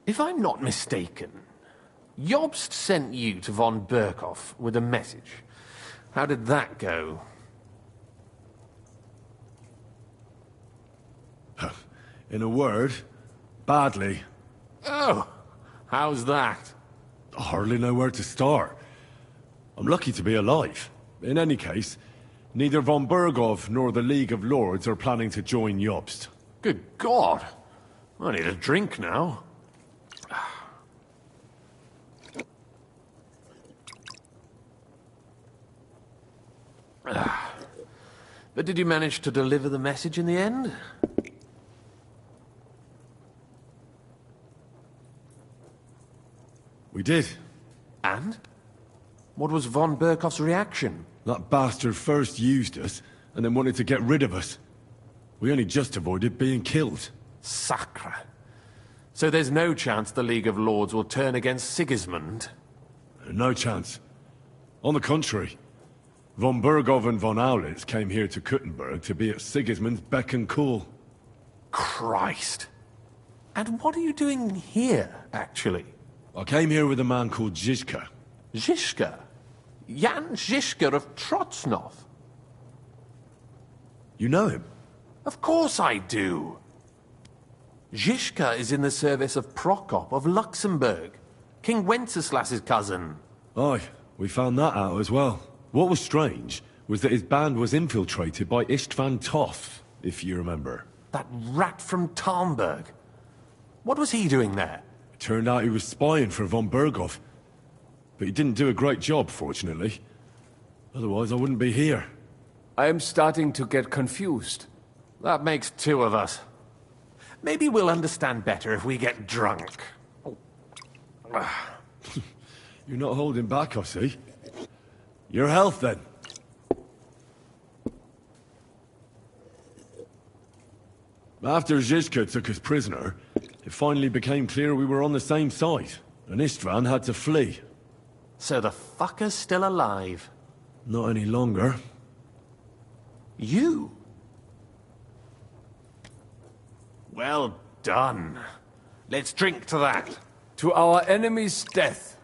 If I'm not mistaken, Jobst sent you to von Berkhoff with a message. How did that go? In a word, badly. Oh, how's that? I hardly know where to start. I'm lucky to be alive. In any case, neither von Berghoff nor the League of Lords are planning to join Jobst. Good God. I need a drink now. But did you manage to deliver the message in the end? We did. And? What was von Berkhoff's reaction? That bastard first used us, and then wanted to get rid of us. We only just avoided being killed. Sacre. So there's no chance the League of Lords will turn against Sigismund? No chance. On the contrary, von Berghoff and von Aulitz came here to Kuttenberg to be at Sigismund's beck and call. Christ. And what are you doing here, actually? I came here with a man called Zizka. Zizka? Jan Zizka of Trotznov? You know him? Of course I do. Zizka is in the service of Prokop of Luxembourg, King Wenceslas's cousin. Aye, we found that out as well. What was strange was that his band was infiltrated by Istvan Toth, if you remember. That rat from Talmberg. What was he doing there? It turned out he was spying for von Berghoff. But he didn't do a great job, fortunately. Otherwise, I wouldn't be here. I am starting to get confused. That makes two of us. Maybe we'll understand better if we get drunk. You're not holding back, I see. Your health, then. After Zizka took us prisoner, it finally became clear we were on the same side, and Istvan had to flee. So the fucker's still alive? Not any longer. You? Well done. Let's drink to that. To our enemy's death.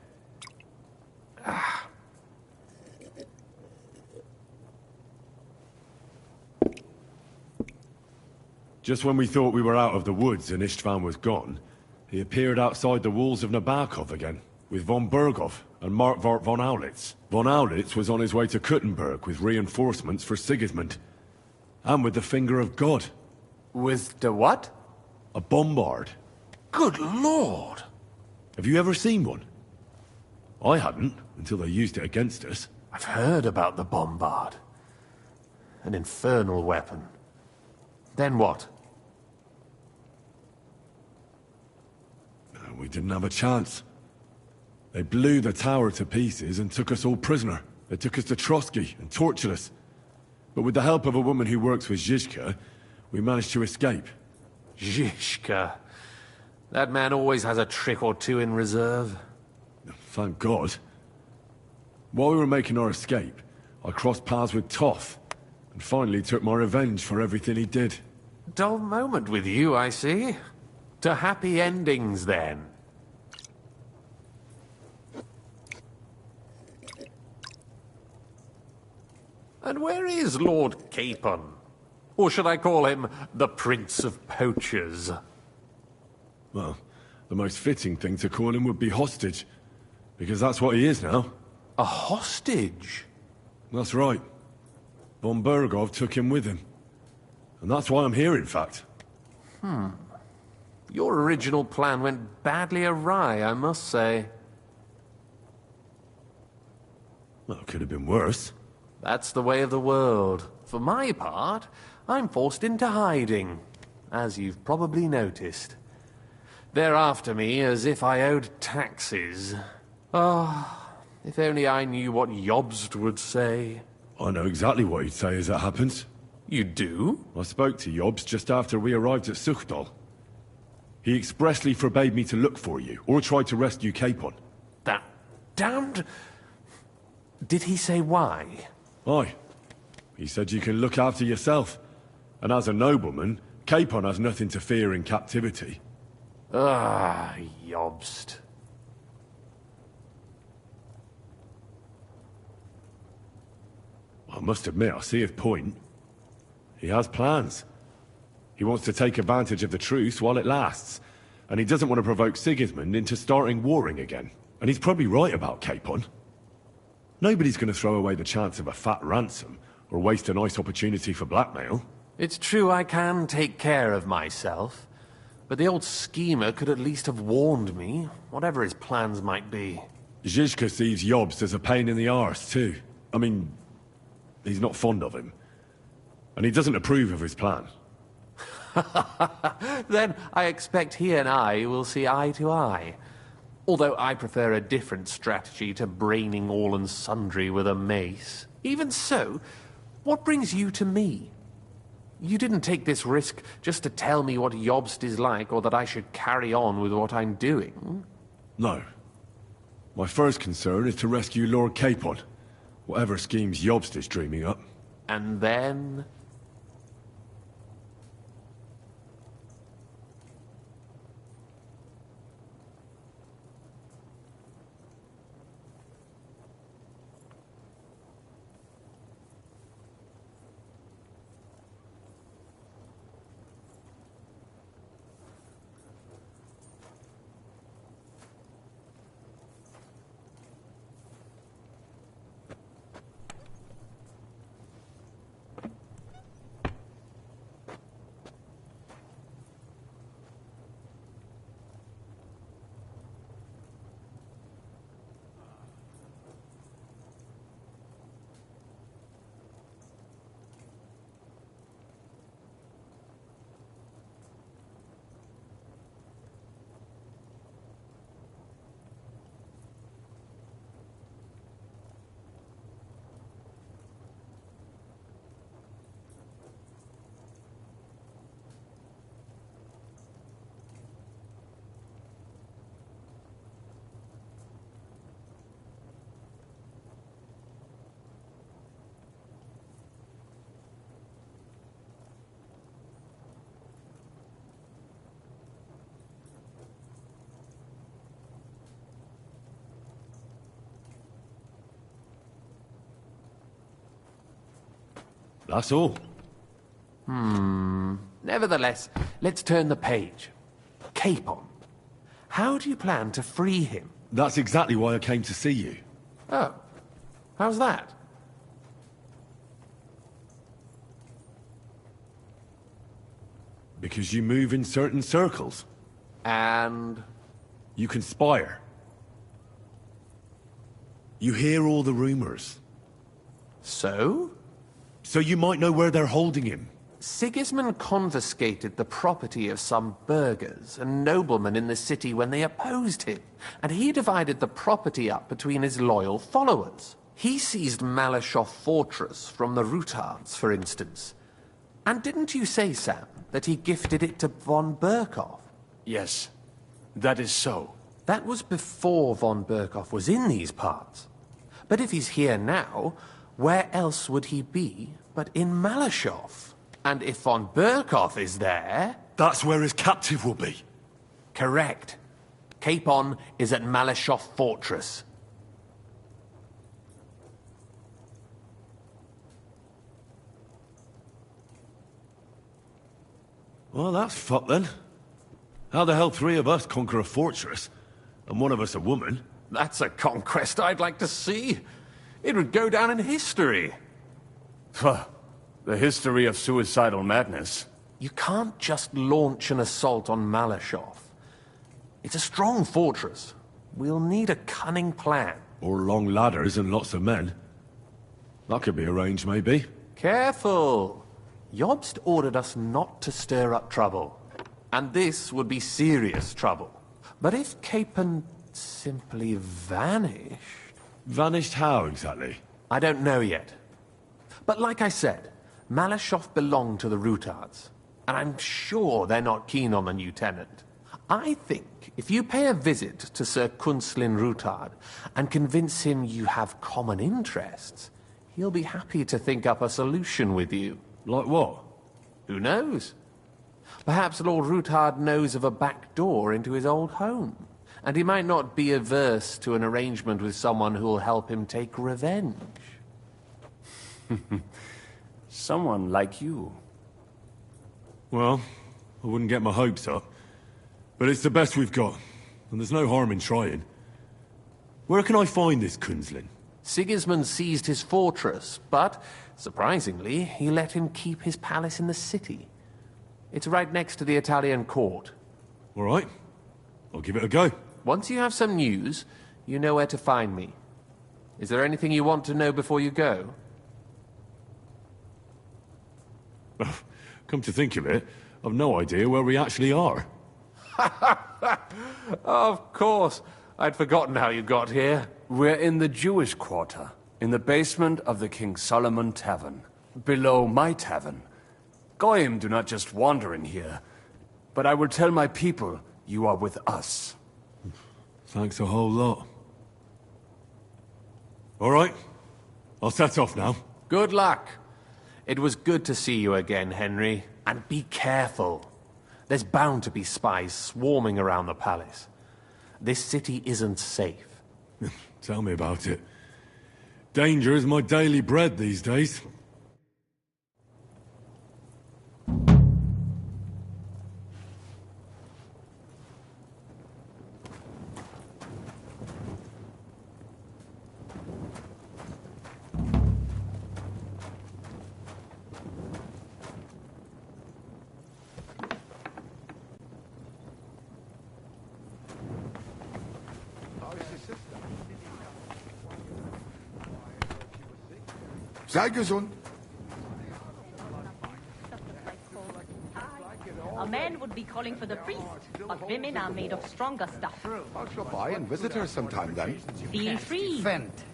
Just when we thought we were out of the woods and Istvan was gone, he appeared outside the walls of Nabokov again, with von Berghoff and Markvart von Aulitz. Von Aulitz was on his way to Kuttenberg with reinforcements for Sigismund. And with the finger of God. With the what? A bombard. Good Lord! Have you ever seen one? I hadn't, until they used it against us. I've heard about the bombard. An infernal weapon. Then what? We didn't have a chance. They blew the tower to pieces and took us all prisoner. They took us to Trotsky and tortured us. But with the help of a woman who works with Zizka, we managed to escape. Zizka. That man always has a trick or two in reserve. Thank God. While we were making our escape, I crossed paths with Toth, and finally took my revenge for everything he did. Dull moment with you, I see. To happy endings, then. And where is Lord Capon? Or should I call him the Prince of Poachers? Well, the most fitting thing to call him would be hostage, because that's what he is now. A hostage? That's right. Von Berghoff took him with him. And that's why I'm here, in fact. Your original plan went badly awry, I must say. Well, it could have been worse. That's the way of the world. For my part, I'm forced into hiding, as you've probably noticed. They're after me as if I owed taxes. Ah, if only I knew what Jobst would say. I know exactly what he'd say as it happens. You do? I spoke to Jobst just after we arrived at Suchdal. He expressly forbade me to look for you, or try to rescue Capon. That damned... Did he say why? Aye. He said you can look after yourself. And as a nobleman, Capon has nothing to fear in captivity. Ah, Jobst. I must admit, I see his point. He has plans. He wants to take advantage of the truce while it lasts. And he doesn't want to provoke Sigismund into starting warring again. And he's probably right about Capon. Nobody's going to throw away the chance of a fat ransom, or waste a nice opportunity for blackmail. It's true I can take care of myself, but the old schemer could at least have warned me, whatever his plans might be. Zizka sees Jobst as a pain in the arse, too. I mean, he's not fond of him. And he doesn't approve of his plan. Then I expect he and I will see eye to eye. Although I prefer a different strategy to braining all and sundry with a mace. Even so, what brings you to me? You didn't take this risk just to tell me what Jobst is like, or that I should carry on with what I'm doing. No. My first concern is to rescue Lord Capon, whatever schemes Jobst is dreaming up. And then... That's all. Nevertheless, let's turn the page. Capon. How do you plan to free him? That's exactly why I came to see you. Oh. How's that? Because you move in certain circles. And... You conspire. You hear all the rumors. so? So you might know where they're holding him. Sigismund confiscated the property of some burghers and noblemen in the city when they opposed him, and he divided the property up between his loyal followers. He seized Malashov Fortress from the Rutards, for instance. And didn't you say, Sam, that he gifted it to von Berkhoff? Yes, that is so. That was before von Berkhoff was in these parts. But if he's here now, where else would he be but in Malashov? And if von Berkhoff is there... That's where his captive will be. Correct. Capon is at Malashov Fortress. Well, that's fucked then. How the hell three of us conquer a fortress, and one of us a woman? That's a conquest I'd like to see. It would go down in history. Pho, the history of suicidal madness. You can't just launch an assault on Malashov. It's a strong fortress. We'll need a cunning plan. Or long ladders and lots of men. That could be arranged, maybe. Careful! Jobst ordered us not to stir up trouble. And this would be serious trouble. But if Capon simply vanished... Vanished how, exactly? I don't know yet. But like I said, Malashov belonged to the Rutards. And I'm sure they're not keen on the new tenant. I think if you pay a visit to Sir Kunslin Rutard and convince him you have common interests, he'll be happy to think up a solution with you. Like what? Who knows? Perhaps Lord Ruthard knows of a back door into his old home, and he might not be averse to an arrangement with someone who will help him take revenge. Someone like you. Well, I wouldn't get my hopes up. But it's the best we've got, and there's no harm in trying. Where can I find this Kunzlin? Sigismund seized his fortress, but, surprisingly, he let him keep his palace in the city. It's right next to the Italian court. All right. I'll give it a go. Once you have some news, you know where to find me. Is there anything you want to know before you go? Come to think of it, I've no idea where we actually are. Of course. I'd forgotten how you got here. We're in the Jewish quarter, in the basement of the King Solomon Tavern, below my tavern. Goyim do not just wander in here, but I will tell my people you are with us. Thanks a whole lot. All right. I'll set off now. Good luck. It was good to see you again, Henry. And be careful. There's bound to be spies swarming around the palace. This city isn't safe. Tell me about it. Danger is my daily bread these days. Sei gesund. A man would be calling for the priest, but women are made of stronger stuff. I'll stop by and visit her sometime then. Feel free.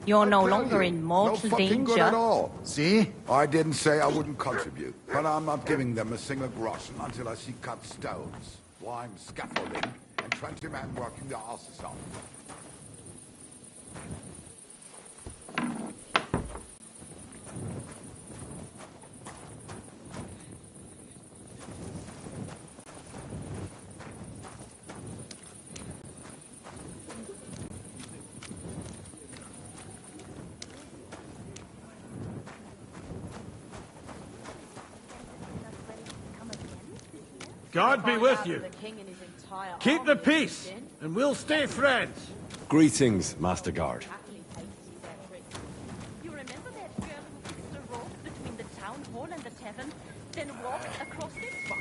You're no longer in mortal no fucking good at danger. all. See? I didn't say I wouldn't contribute, but I'm not giving them a single groschen until I see cut stones, lime scaffolding, and 20 men working their asses off. God be with you. Keep the peace, and we'll stay friends. Greetings, Master Guard. You remember that girl who fixed a rope between the town hall and the tavern, then walked across this one?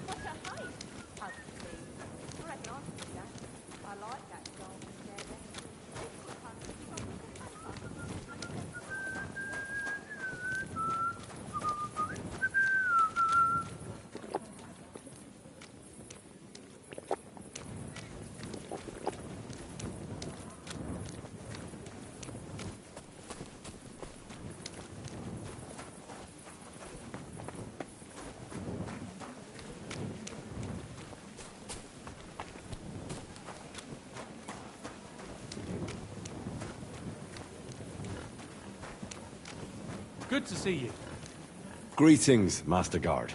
What a height! I like that song. Good to see you. Greetings, Master Guard.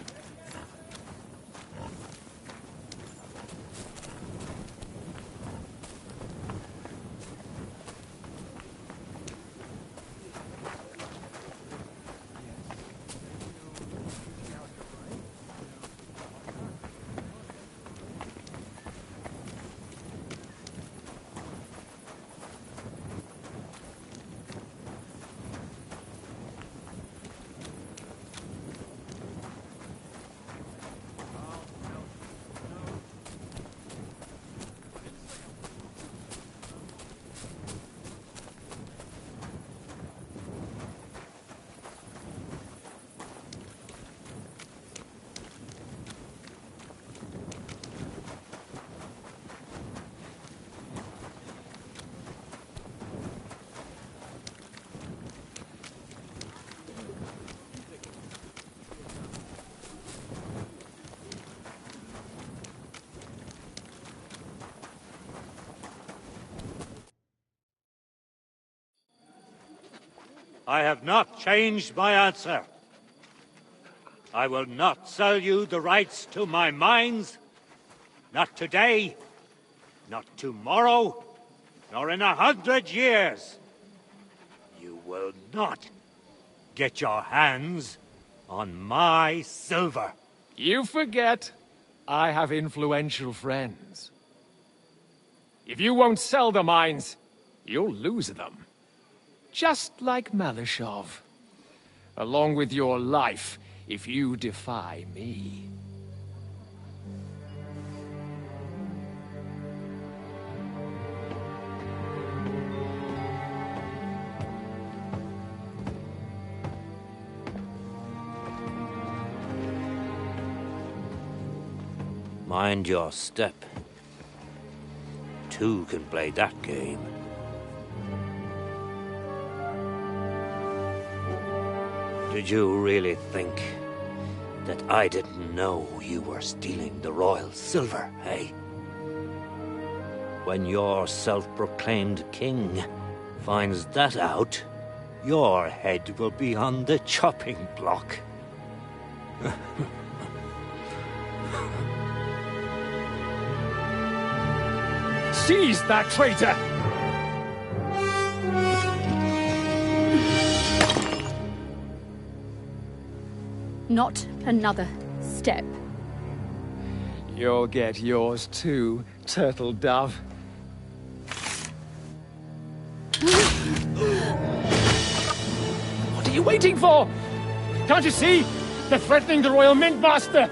I have not changed my answer. I will not sell you the rights to my mines. Not today, not tomorrow, nor in 100 years. You will not get your hands on my silver. You forget, I have influential friends. If you won't sell the mines, you'll lose them. Just like Malishov. Along with your life, if you defy me. Mind your step. Two can play that game. Did you really think that I didn't know you were stealing the royal silver, eh? When your self-proclaimed king finds that out, your head will be on the chopping block. Seize that traitor! Not another step. You'll get yours too, turtle dove. What are you waiting for? Can't you see? They're threatening the Royal Mint Master!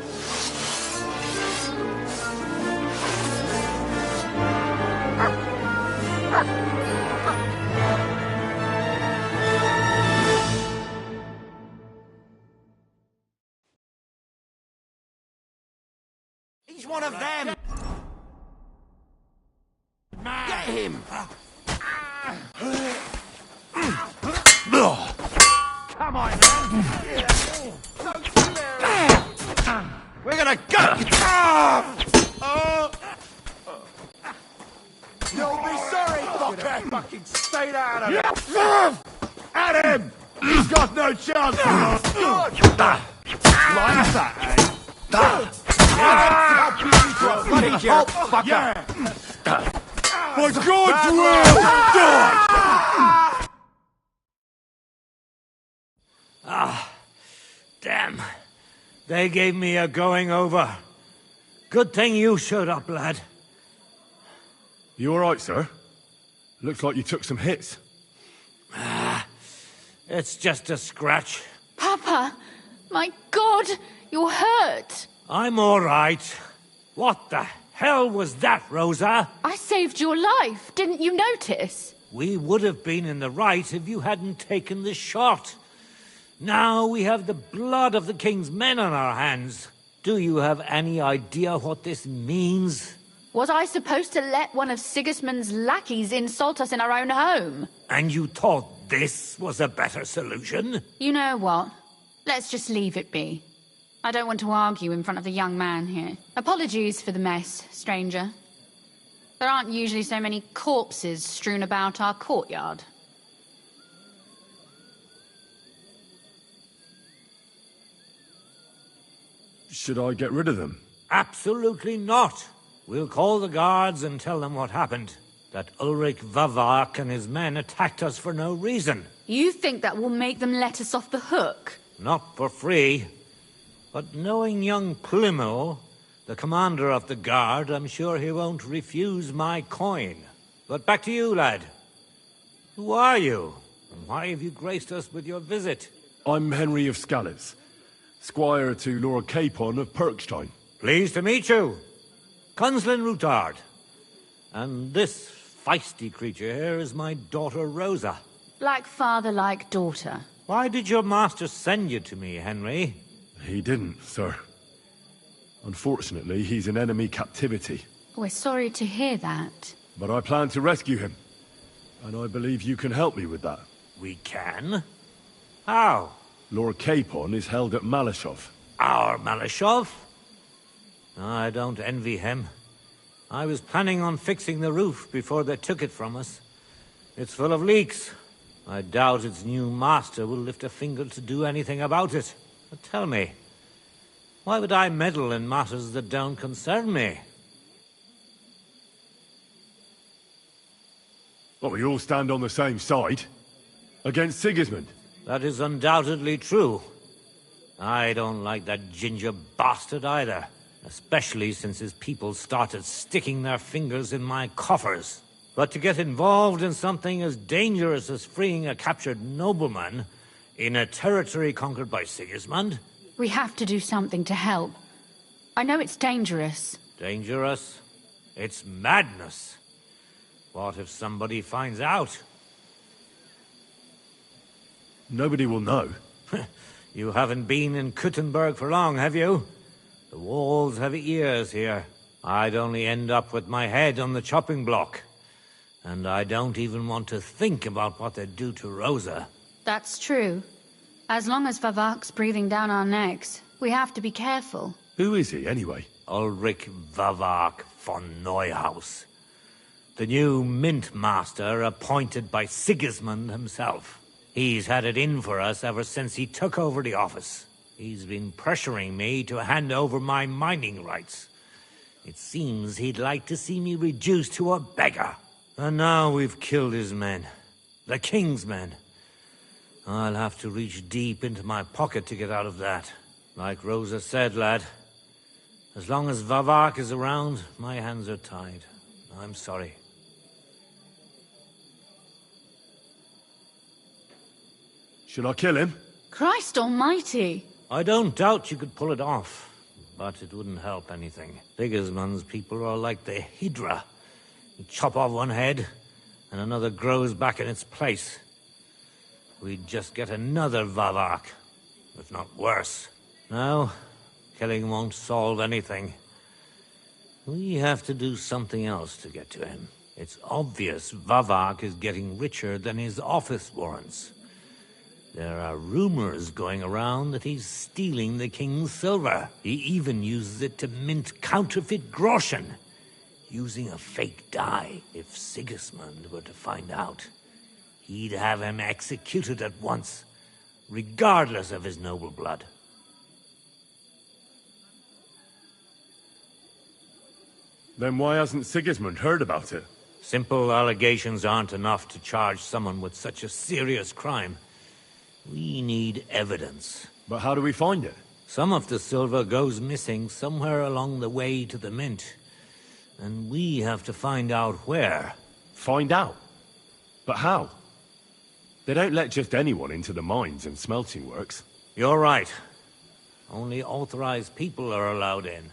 He's one of them! Get him! Come on, man! We're gonna go! You'll be sorry, fucker! Fucking stay out of it! At him! He's got no chance! Like that, eh? Bloody jerk, fucker! For God's will, die! Damn. They gave me a going over. Good thing you showed up, lad. You alright, sir? Looks like you took some hits. It's just a scratch. Papa! My God! You're hurt! I'm all right. What the hell was that, Rosa? I saved your life, didn't you notice? We would have been in the right if you hadn't taken the shot. Now we have the blood of the king's men on our hands. Do you have any idea what this means? Was I supposed to let one of Sigismund's lackeys insult us in our own home? And you thought this was a better solution? You know what? Let's just leave it be. I don't want to argue in front of the young man here. Apologies for the mess, stranger. There aren't usually so many corpses strewn about our courtyard. Should I get rid of them? Absolutely not. We'll call the guards and tell them what happened. That Ulrich Vavark and his men attacked us for no reason. You think that will make them let us off the hook? Not for free. But knowing young Plimo, the commander of the guard, I'm sure he won't refuse my coin. But back to you, lad. Who are you? And why have you graced us with your visit? I'm Henry of Skalitz, squire to Lord Capon of Perkstein. Pleased to meet you. Conslin Routard. And this feisty creature here is my daughter Rosa. Like father, like daughter. Why did your master send you to me, Henry? He didn't, sir. Unfortunately, he's in enemy captivity. We're sorry to hear that. But I plan to rescue him. And I believe you can help me with that. We can? How? Lord Capon is held at Malishov. Our Malishov? I don't envy him. I was planning on fixing the roof before they took it from us. It's full of leaks. I doubt its new master will lift a finger to do anything about it. But tell me, Why would I meddle in matters that don't concern me? Well, we all stand on the same side. Against Sigismund. That is undoubtedly true. I don't like that ginger bastard either. Especially since his people started sticking their fingers in my coffers. But to get involved in something as dangerous as freeing a captured nobleman in a territory conquered by Sigismund? We have to do something to help. I know it's dangerous. Dangerous? It's madness. What if somebody finds out? Nobody will know. You haven't been in Kuttenberg for long, have you? The walls have ears here. I'd only end up with my head on the chopping block. And I don't even want to think about what they'd do to Rosa. That's true. As long as Vavak's breathing down our necks, we have to be careful. Who is he, anyway? Ulrich Vavak von Neuhaus. The new mint master appointed by Sigismund himself. He's had it in for us ever since he took over the office. He's been pressuring me to hand over my mining rights. It seems he'd like to see me reduced to a beggar. And now we've killed his men. The king's men. I'll have to reach deep into my pocket to get out of that. Like Rosa said, lad. As long as Vavak is around, my hands are tied. I'm sorry. Should I kill him? Christ almighty! I don't doubt you could pull it off, but it wouldn't help anything. Sigismund's people are like the Hydra. You chop off one head, and another grows back in its place. We'd just get another Vavak, if not worse. No, killing won't solve anything. We have to do something else to get to him. It's obvious Vavak is getting richer than his office warrants. There are rumors going around that he's stealing the king's silver. He even uses it to mint counterfeit groschen, using a fake dye. If Sigismund were to find out, he'd have him executed at once, regardless of his noble blood. Then why hasn't Sigismund heard about it? Simple allegations aren't enough to charge someone with such a serious crime. We need evidence. But how do we find it? Some of the silver goes missing somewhere along the way to the mint. And we have to find out where. Find out? But how? They don't let just anyone into the mines and smelting works. You're right. Only authorized people are allowed in.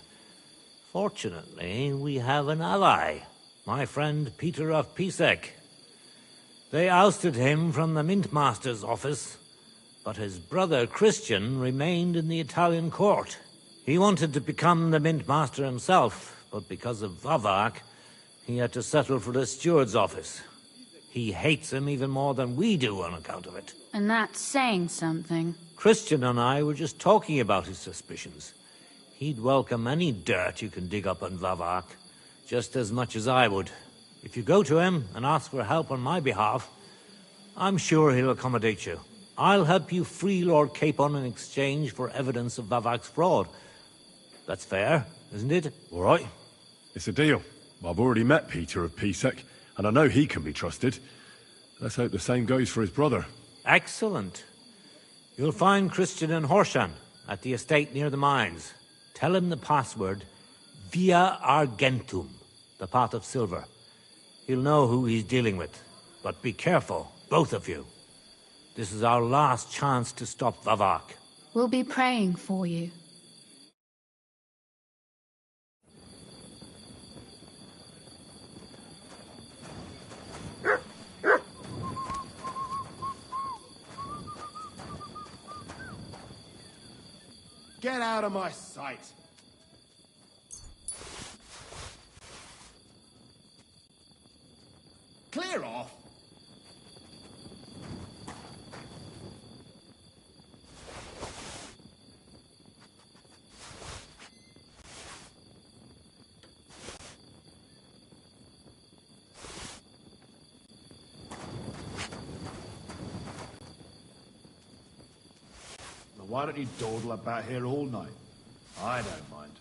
Fortunately, we have an ally. My friend Peter of Pisek. They ousted him from the Mint Master's office, but his brother Christian remained in the Italian court. He wanted to become the Mint Master himself, but because of Vavak, he had to settle for the steward's office. He hates him even more than we do on account of it. And that's saying something. Christian and I were just talking about his suspicions. He'd welcome any dirt you can dig up on Vavak, just as much as I would. If you go to him and ask for help on my behalf, I'm sure he'll accommodate you. I'll help you free Lord Capon in exchange for evidence of Vavak's fraud. That's fair, isn't it? All right. It's a deal. I've already met Peter of Pisek, and I know he can be trusted. Let's hope the same goes for his brother. Excellent. You'll find Christian and Horshan at the estate near the mines. Tell him the password, Via Argentum, the pot of silver. He'll know who he's dealing with. But be careful, both of you. This is our last chance to stop Vavak. We'll be praying for you. Get out of my sight! Clear off! Now why don't you dawdle about here all night? I don't mind.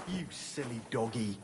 You silly doggy.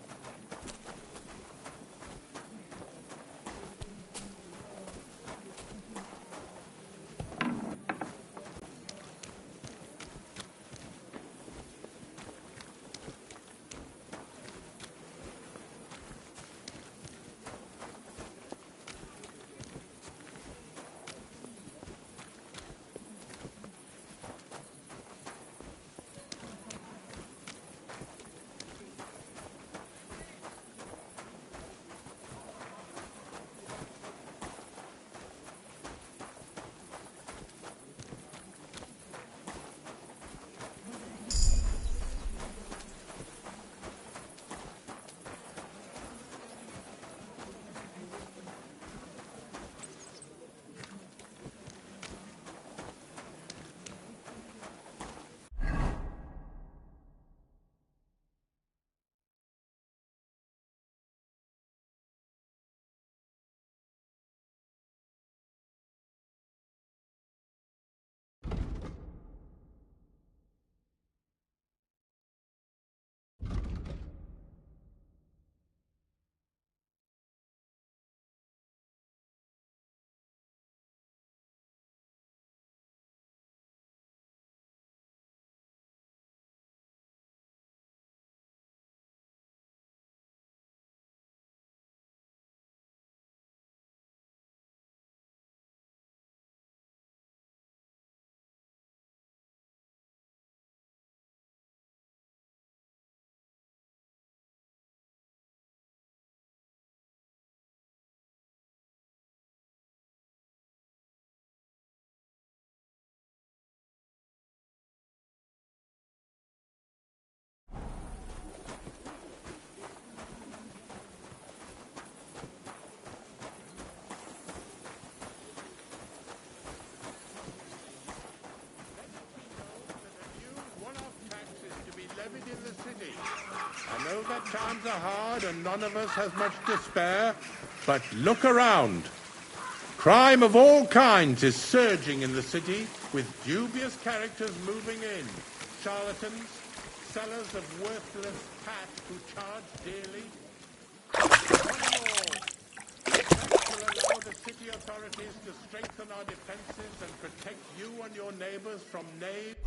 Times are hard and none of us has much to spare, but look around. Crime of all kinds is surging in the city, with dubious characters moving in. Charlatans, sellers of worthless pat who charge dearly. Will allow the city authorities to strengthen our defenses and protect you and your neighbors from knaves.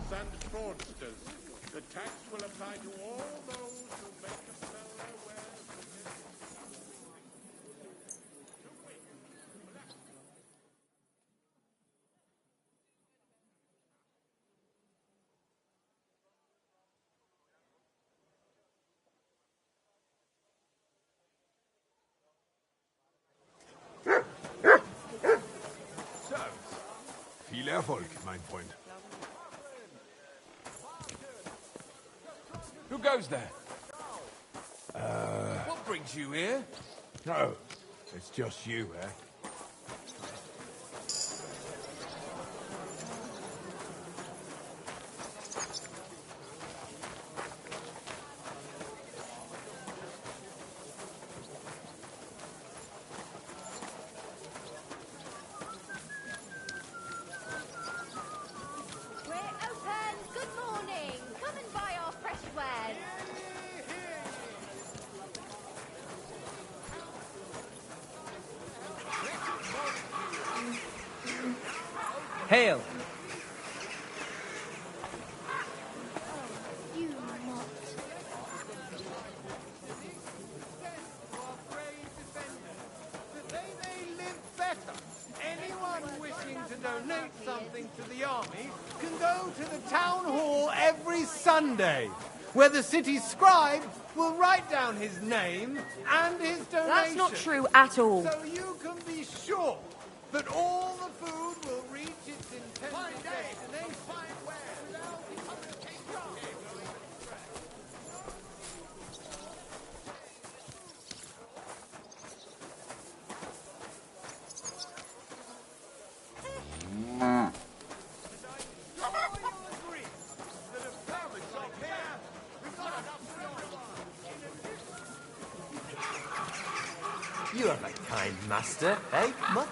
And fraudsters. The tax will apply to all those who make and sell their wares within. Viel Erfolg, mein Freund. Who goes there? What brings you here? Oh, it's just you, eh? Hail! You not. They may live better. Anyone wishing to donate something to the army can go to the town hall every Sunday, where the city scribe will write down his name and his donation. That's not true at all. So you can be sure that all the food will reach its intended destination. You have a kind master, eh, Mutt?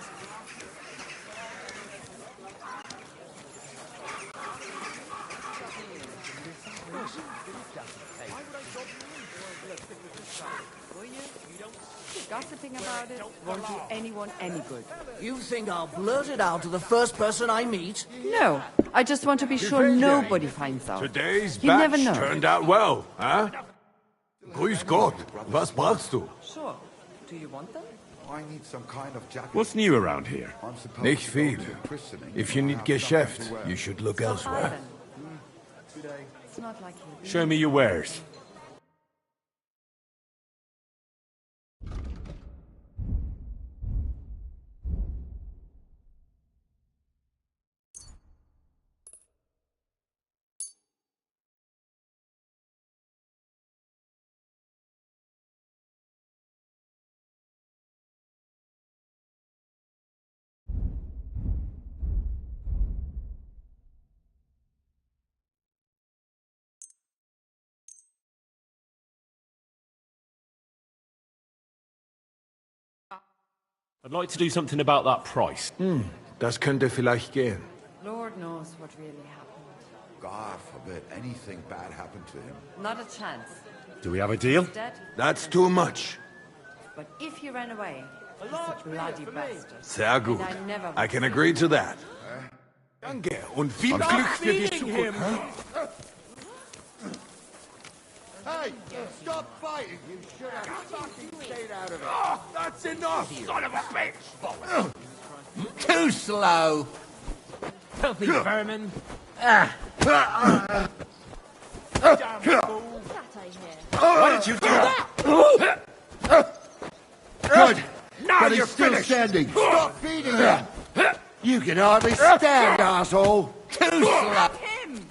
Gossiping about it won't do anyone any good. You think I'll blurt it out to the first person I meet? No, I just want to be sure nobody finds out. Today's You never batch know. turned out well, huh? Grüß Gott, was brauchst du? Sure. Do you want them? I need some kind of jacket. What's new around here? I'm supposed Nicht to go viel. to a christening. If you I need have something Geschäft, to wear. you should look Bye elsewhere. then. It's not like you. Show me your wares. I'd like to do something about that price. Das könnte vielleicht gehen. Lord knows what really happened. God forbid anything bad happened to him. Not a chance. Do we have a deal? He's dead. That's too much. But if you ran away, he's a bloody bastard. Sehr gut. And I never I can agree to that. Danke und viel Glück für die Zukunft. Hey, stop fighting! You should have fucking stayed out of it. Oh, that's enough, son of a bitch! Too slow. Filthy vermin. That I hear. Why did you do that? Good. Now But you're he's still finished. standing. Stop beating him. You can hardly stand, asshole. Too slow. him!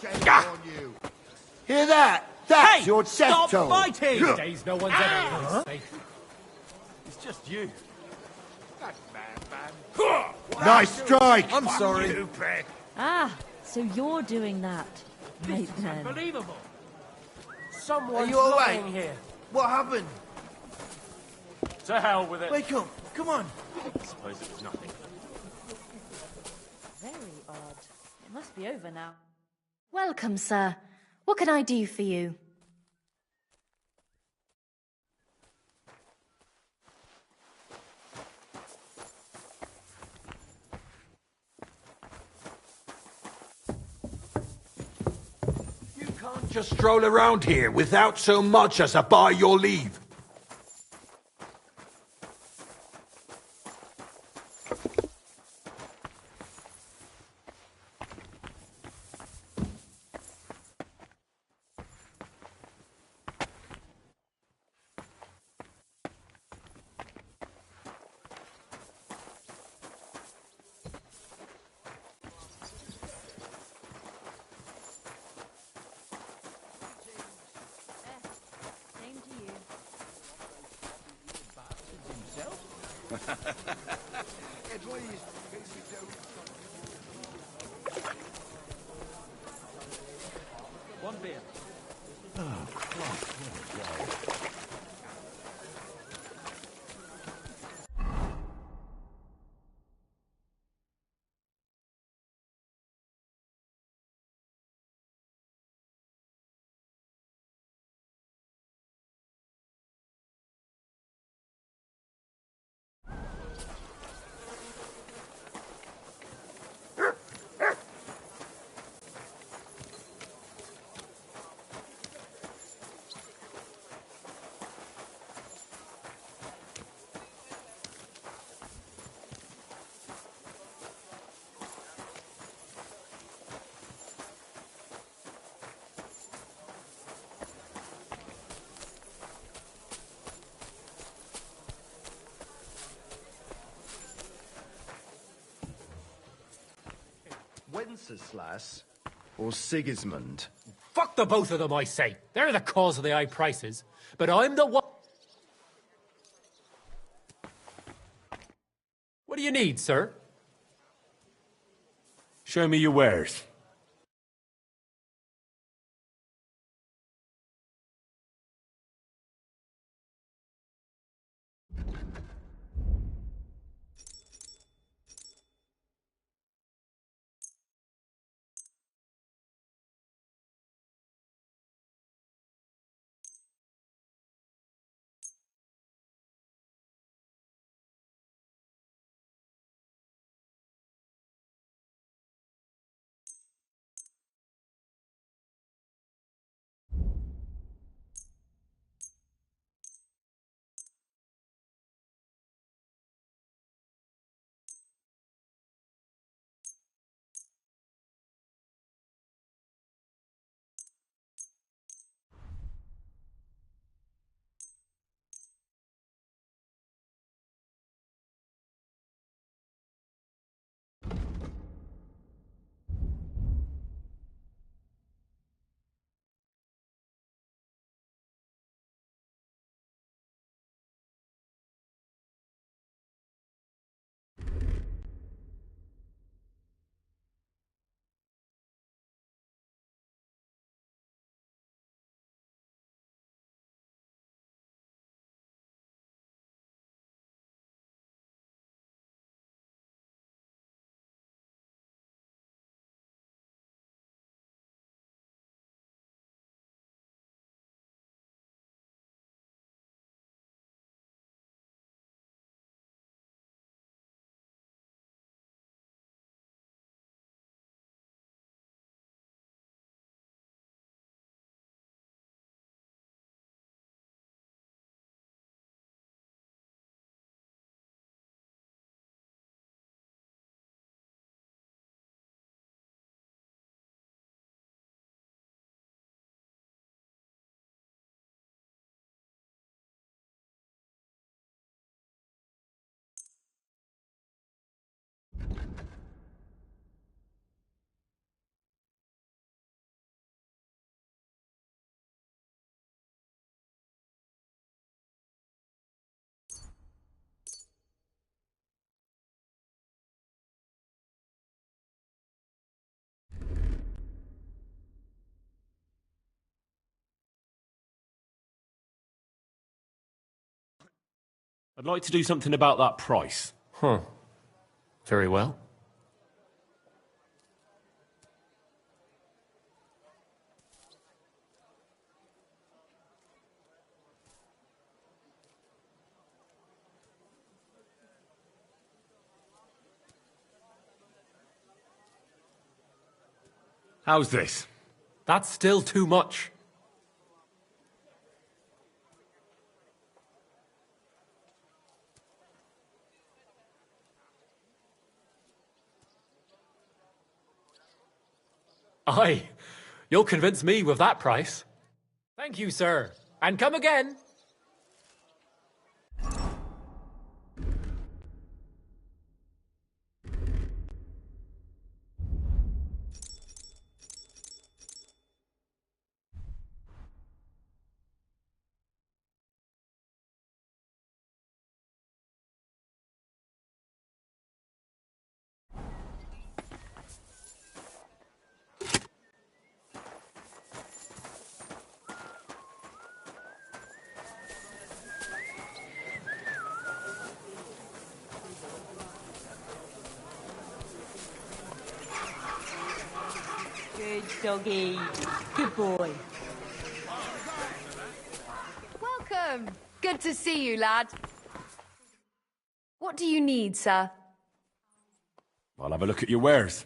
Shame on you. Hear that? That's your death Stop toll. fighting! These days, no one's ever safe. It's just you. Nice strike. I'm sorry. Ah, so you're doing that. Right then. Unbelievable. Are you alright? here. What happened? To hell with it. Wake up. Come on. I suppose it was nothing. Very odd. It must be over now. Welcome, sir. What can I do for you? You can't just stroll around here without so much as a by your leave. Same to you. One beer. Wenceslas or Sigismund? Fuck the both of them, I say. They're the cause of the high prices. But I'm the one... What do you need, sir? Show me your wares. I'd like to do something about that price. Huh. Very well. How's this? That's still too much. Aye, you'll convince me with that price. Thank you, sir. And come again. Good doggy. Good boy. Welcome. Good to see you, lad. What do you need, sir? I'll have a look at your wares.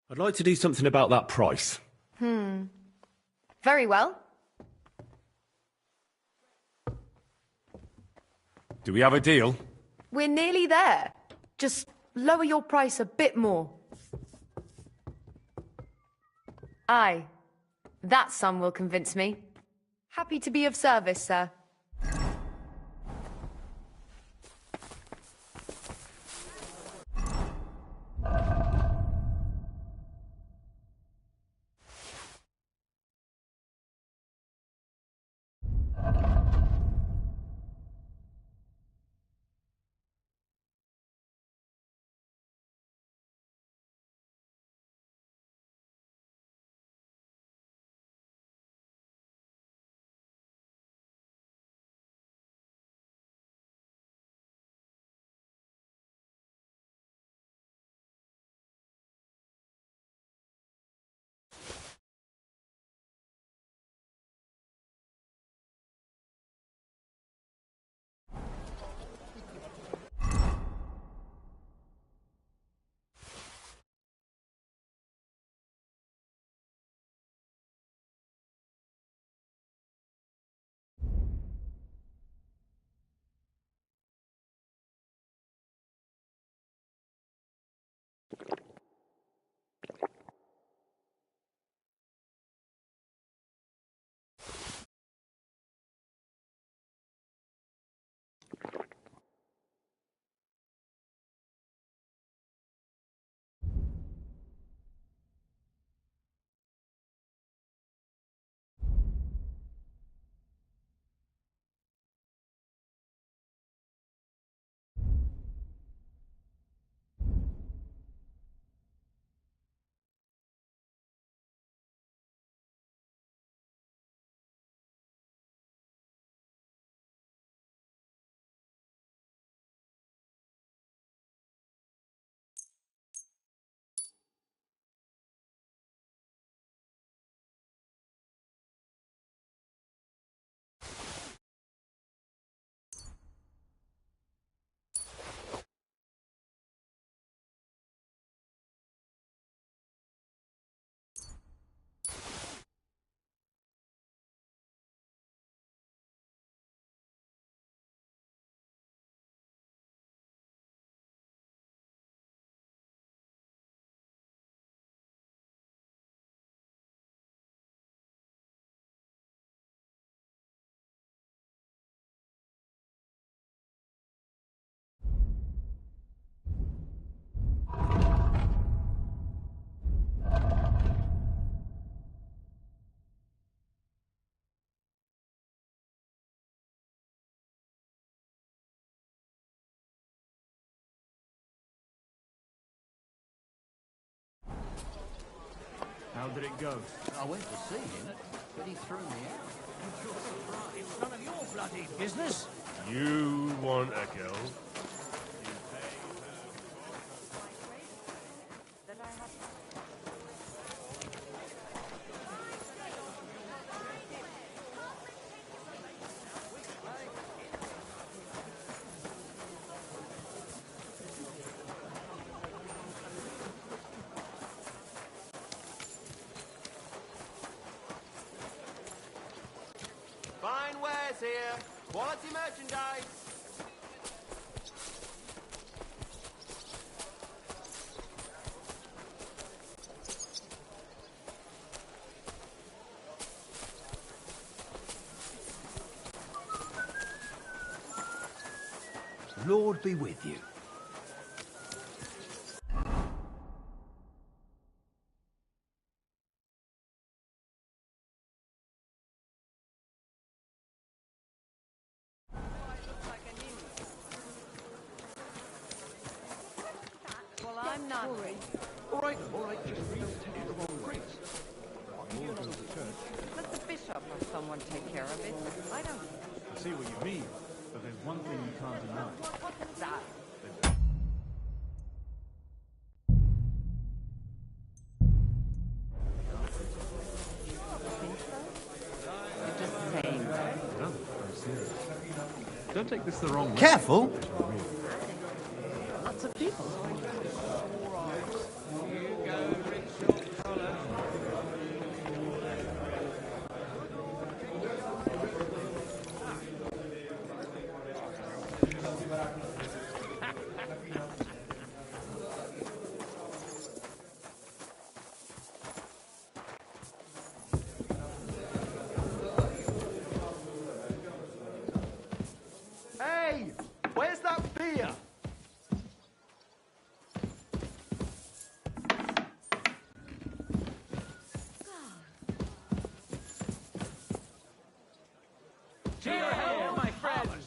I'd like to do something about that price. Very well. Do we have a deal? We're nearly there. Just lower your price a bit more. Aye. That sum will convince me. Happy to be of service, sir. How did it go? I went to see him, but he threw me out. It's none of your bloody business. You want a girl? Fine wares here. Quality merchandise. Lord be with you. Well, I'm not. All right, just don't take the wrong priest. I'll go to church. Let the bishop or someone take care of it. I don't. I see what you mean, but there's one thing you can't deny. What's that? You're just saying that. No, I'm serious. Don't take this the wrong way. Careful! Lots of people. Hey! Where's that beer? To your help, my friends!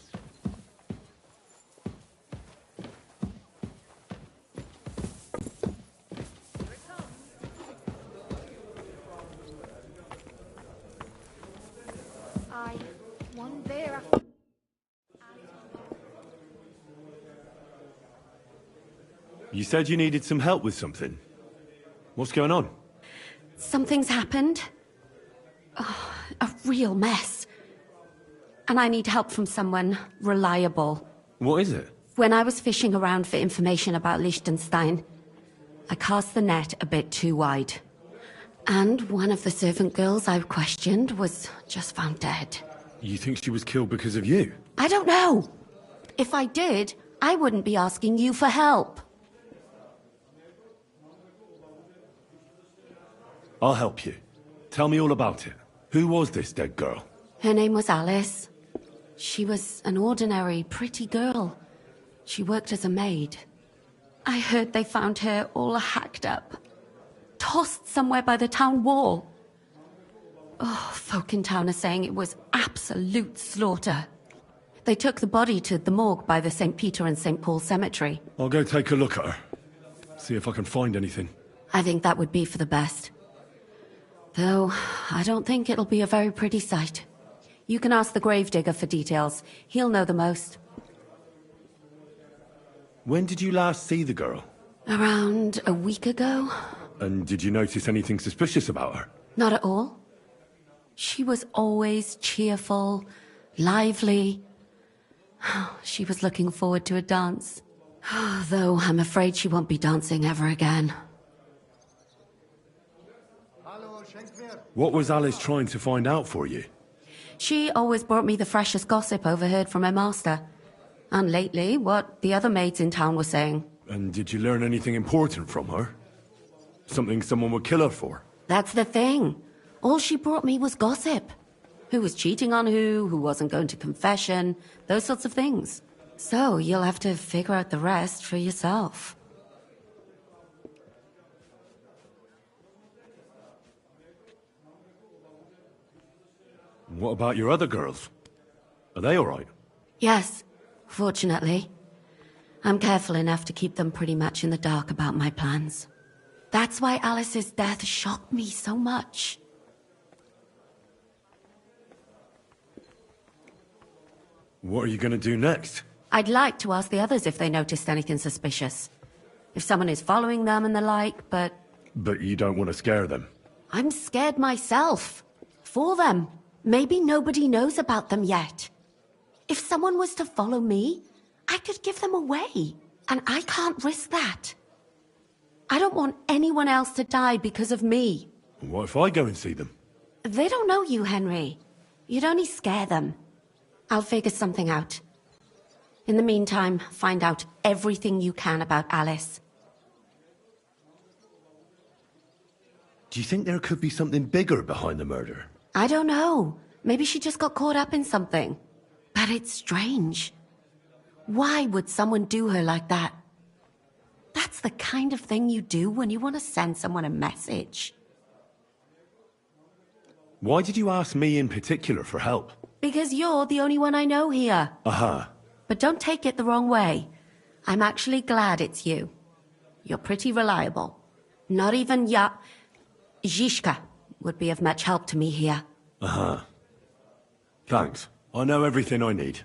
I one beer. You said you needed some help with something. What's going on? Something's happened. Oh, a real mess. And I need help from someone reliable. What is it? When I was fishing around for information about Liechtenstein, I cast the net a bit too wide. And one of the servant girls I questioned was just found dead. You think she was killed because of you? I don't know. If I did, I wouldn't be asking you for help. I'll help you. Tell me all about it. Who was this dead girl? Her name was Alice. She was an ordinary, pretty girl. She worked as a maid. I heard they found her all hacked up. Tossed somewhere by the town wall. Oh, folk in town are saying it was absolute slaughter. They took the body to the morgue by the St. Peter and St. Paul cemetery. I'll go take a look at her. See if I can find anything. I think that would be for the best. Though, I don't think it'll be a very pretty sight. You can ask the gravedigger for details. He'll know the most. When did you last see the girl? Around a week ago? And did you notice anything suspicious about her? Not at all. She was always cheerful, lively. She was looking forward to a dance. Though I'm afraid she won't be dancing ever again. What was Alice trying to find out for you? She always brought me the freshest gossip overheard from her master. And lately, what the other maids in town were saying. And did you learn anything important from her? Something someone would kill her for? That's the thing. All she brought me was gossip. Who was cheating on who wasn't going to confession, those sorts of things. So you'll have to figure out the rest for yourself. What about your other girls? Are they all right? Yes, fortunately. I'm careful enough to keep them pretty much in the dark about my plans. That's why Alice's death shocked me so much. What are you going to do next? I'd like to ask the others if they noticed anything suspicious. If someone is following them and the like, but... But you don't want to scare them? I'm scared myself. For them. Maybe nobody knows about them yet. If someone was to follow me, I could give them away. And I can't risk that. I don't want anyone else to die because of me. What if I go and see them? They don't know you, Henry. You'd only scare them. I'll figure something out. In the meantime, find out everything you can about Alice. Do you think there could be something bigger behind the murder? I don't know. Maybe she just got caught up in something. But it's strange. Why would someone do her like that? That's the kind of thing you do when you want to send someone a message. Why did you ask me in particular for help? Because you're the only one I know here. Aha. But don't take it the wrong way. I'm actually glad it's you. You're pretty reliable. Not even Zhishka would be of much help to me here. Aha. Thanks. I know everything I need.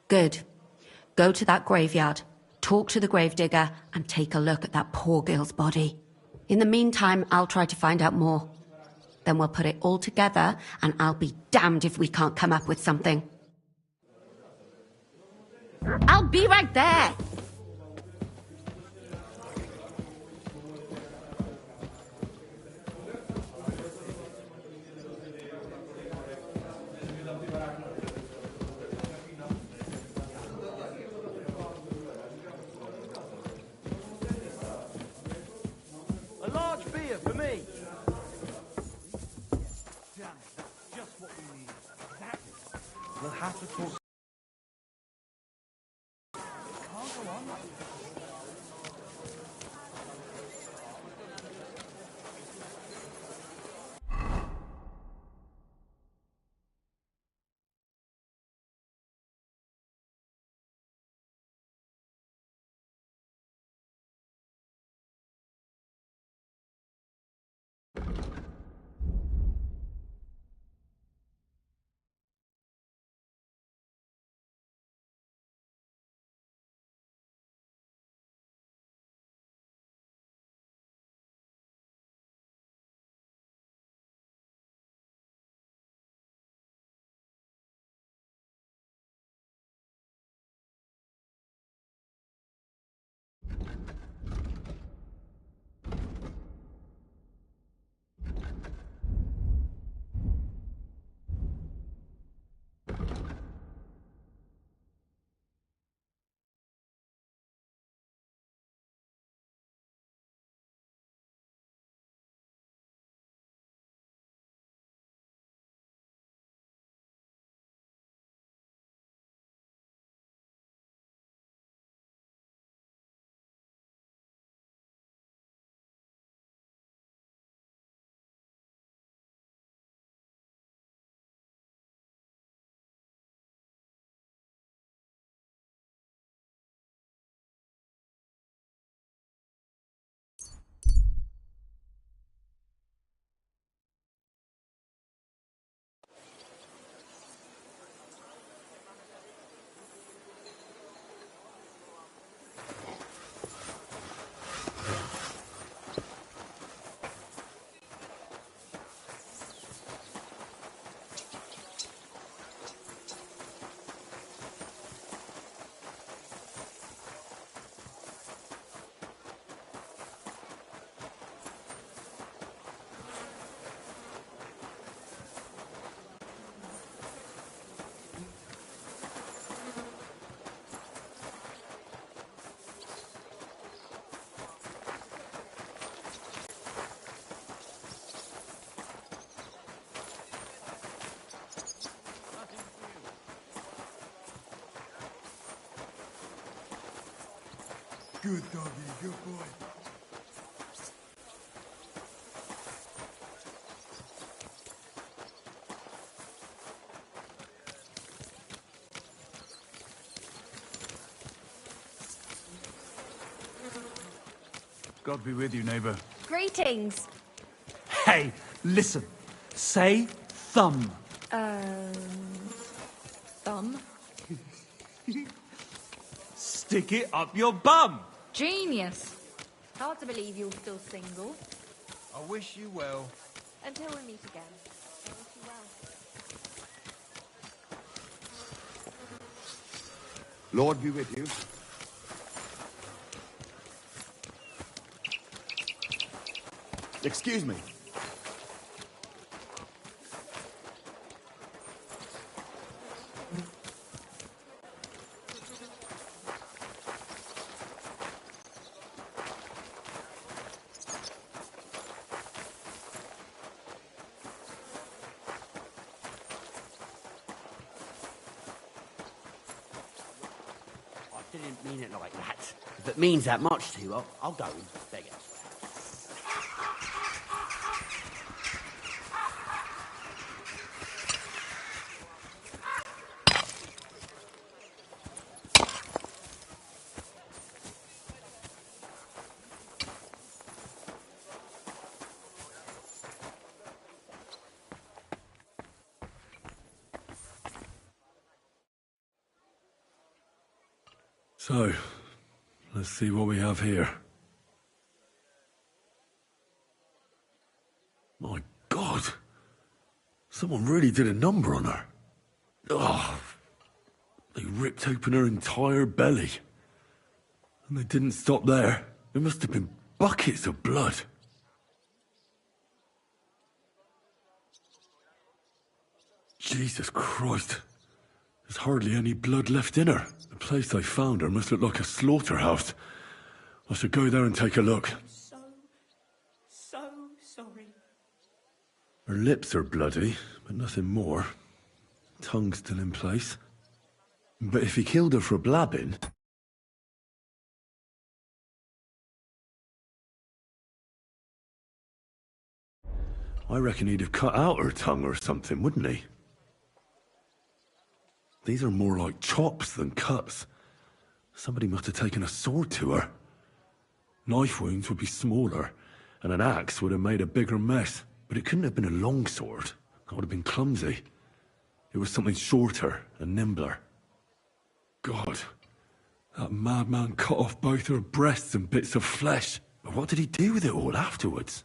Good. Go to that graveyard, talk to the gravedigger, and take a look at that poor girl's body. In the meantime, I'll try to find out more. Then we'll put it all together, and I'll be damned if we can't come up with something. I'll be right there! A large beer for me. Damn it, that's just what we need. We'll have to talk. Can't go Good doggy, good boy. God be with you, neighbor. Greetings. Hey, listen. Say thumb. Thumb? Stick it up your bum. Genius. Hard to believe you're still single. I wish you well. Until we meet again. I wish you well. Lord be with you. Excuse me. I didn't mean it like that. If it means that much to you, I'll go and beg it. So, let's see what we have here. My God! Someone really did a number on her. Oh, they ripped open her entire belly. And they didn't stop there. There must have been buckets of blood. Jesus Christ. There's hardly any blood left in her. The place I found her must look like a slaughterhouse. I should go there and take a look. So sorry. Her lips are bloody, but nothing more. Tongue's still in place. But if he killed her for blabbing... I reckon he'd have cut out her tongue or something, wouldn't he? These are more like chops than cuts. Somebody must have taken a sword to her. Knife wounds would be smaller, and an axe would have made a bigger mess. But it couldn't have been a long sword. That would have been clumsy. It was something shorter and nimbler. God, that madman cut off both her breasts and bits of flesh. But what did he do with it all afterwards?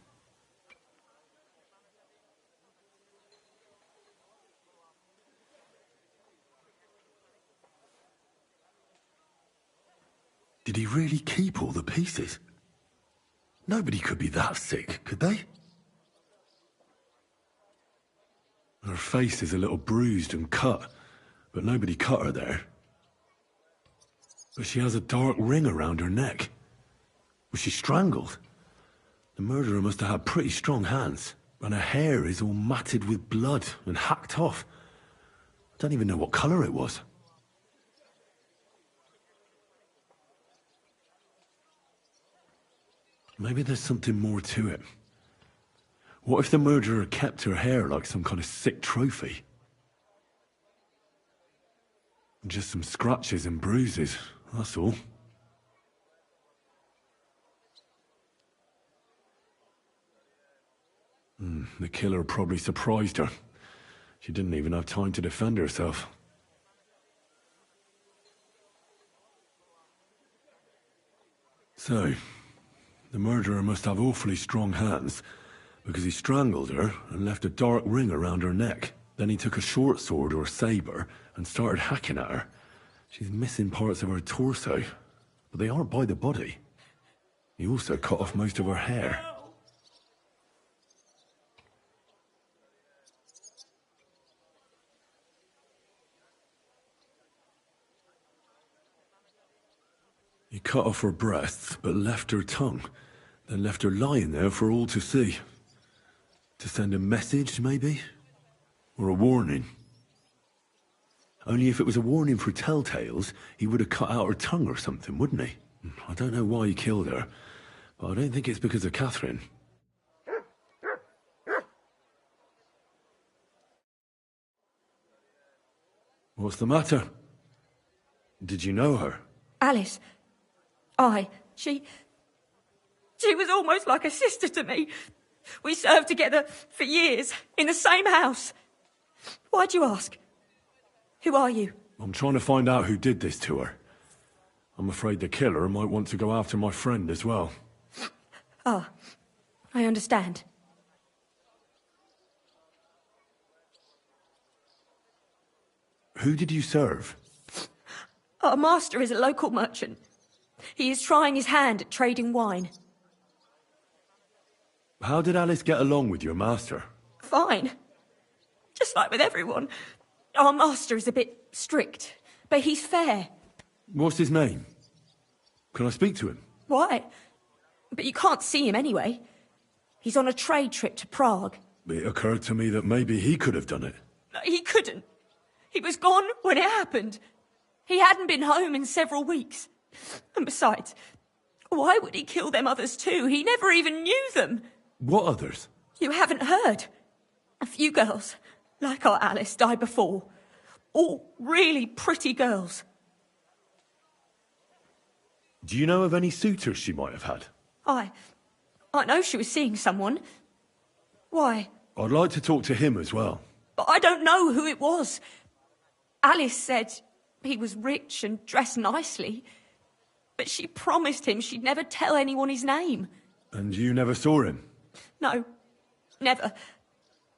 Did he really keep all the pieces? Nobody could be that sick, could they? Her face is a little bruised and cut, but nobody cut her there. But she has a dark ring around her neck. Was she strangled? The murderer must have had pretty strong hands, and her hair is all matted with blood and hacked off. I don't even know what colour it was. Maybe there's something more to it. What if the murderer kept her hair like some kind of sick trophy? Just some scratches and bruises, that's all. The killer probably surprised her. She didn't even have time to defend herself. So, the murderer must have awfully strong hands, because he strangled her and left a dark ring around her neck. Then he took a short sword or saber and started hacking at her. She's missing parts of her torso, but they aren't by the body. He also cut off most of her hair. He cut off her breasts, but left her tongue, then left her lying there for all to see. To send a message, maybe? Or a warning? Only if it was a warning for telltales, he would have cut out her tongue or something, wouldn't he? I don't know why he killed her, but I don't think it's because of Catherine. What's the matter? Did you know her? Alice. She was almost like a sister to me. We served together for years, in the same house. Why'd you ask? Who are you? I'm trying to find out who did this to her. I'm afraid the killer might want to go after my friend as well. Ah, I understand. Who did you serve? Our master is a local merchant. He is trying his hand at trading wine. How did Alice get along with your master? Fine. Just like with everyone. Our master is a bit strict, but he's fair. What's his name? Can I speak to him? Why? But you can't see him anyway. He's on a trade trip to Prague. It occurred to me that maybe he could have done it. He couldn't. He was gone when it happened. He hadn't been home in several weeks. And besides, why would he kill them others too? He never even knew them. What others? You haven't heard. A few girls, like our Alice, died before. All really pretty girls. Do you know of any suitors she might have had? I know she was seeing someone. Why? I'd like to talk to him as well. But I don't know who it was. Alice said he was rich and dressed nicely. But she promised him she'd never tell anyone his name. And you never saw him? No, never.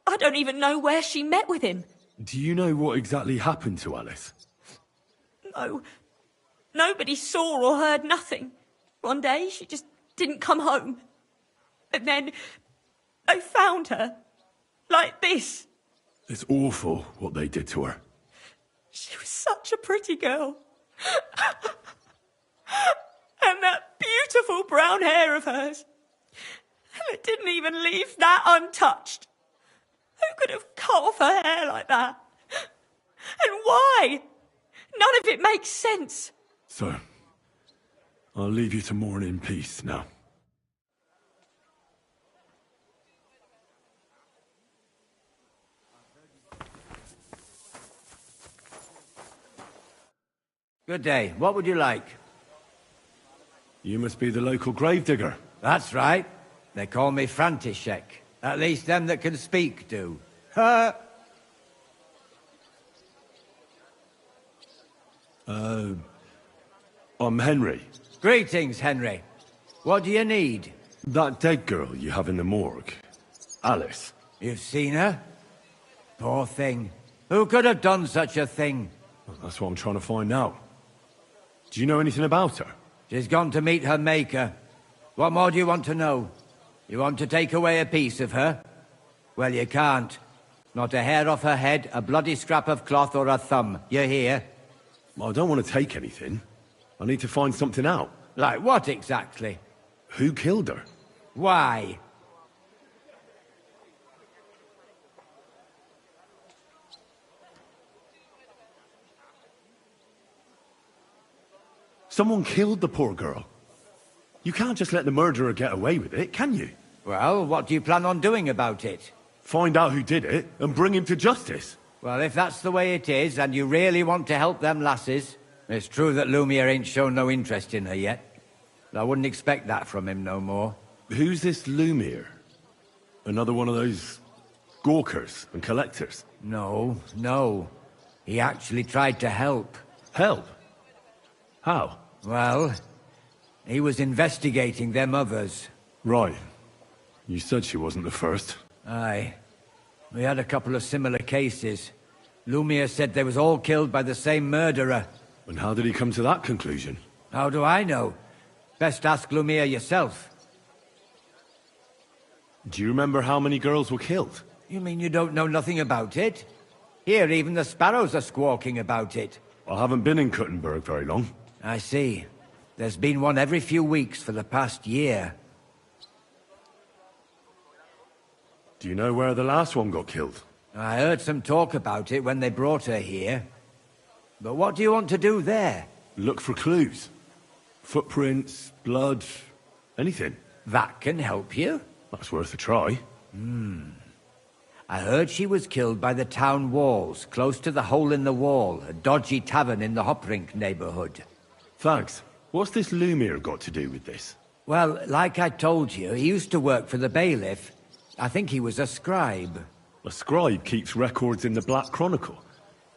I don't even know where she met with him. Do you know what exactly happened to Alice? No. Nobody saw or heard nothing. One day, she just didn't come home. And then, they found her. Like this. It's awful what they did to her. She was such a pretty girl. And that beautiful brown hair of hers. And it didn't even leave that untouched. Who could have cut off her hair like that? And why? None of it makes sense. So, I'll leave you to mourn in peace now. Good day. What would you like? You must be the local gravedigger. That's right. They call me František. At least them that can speak do. I'm Henry. Greetings, Henry. What do you need? That dead girl you have in the morgue. Alice. You've seen her? Poor thing. Who could have done such a thing? Well, that's what I'm trying to find out. Do you know anything about her? She's gone to meet her maker. What more do you want to know? You want to take away a piece of her? Well, you can't. Not a hair off her head, a bloody scrap of cloth or a thumb. You hear? I don't want to take anything. I need to find something out. Like what exactly? Who killed her? Why? Someone killed the poor girl. You can't just let the murderer get away with it, can you? Well, what do you plan on doing about it? Find out who did it and bring him to justice. Well, if that's the way it is, and you really want to help them lasses, it's true that Lumiere ain't shown no interest in her yet. I wouldn't expect that from him no more. Who's this Lumiere? Another one of those gawkers and collectors? No, no. He actually tried to help. Help? How? Well, he was investigating them others. Right. You said she wasn't the first. Aye. We had a couple of similar cases. Lumiere said they was all killed by the same murderer. And how did he come to that conclusion? How do I know? Best ask Lumiere yourself. Do you remember how many girls were killed? You mean you don't know nothing about it? Here, even the sparrows are squawking about it. I haven't been in Kuttenberg very long. I see. There's been one every few weeks for the past year. Do you know where the last one got killed? I heard some talk about it when they brought her here. But what do you want to do there? Look for clues. Footprints, blood, anything. That can help you. That's worth a try. I heard she was killed by the town walls, close to the Hole in the Wall, a dodgy tavern in the Hoprink neighborhood. Thanks. What's this Lumiere got to do with this? Well, like I told you, he used to work for the bailiff. I think he was a scribe. A scribe keeps records in the Black Chronicle,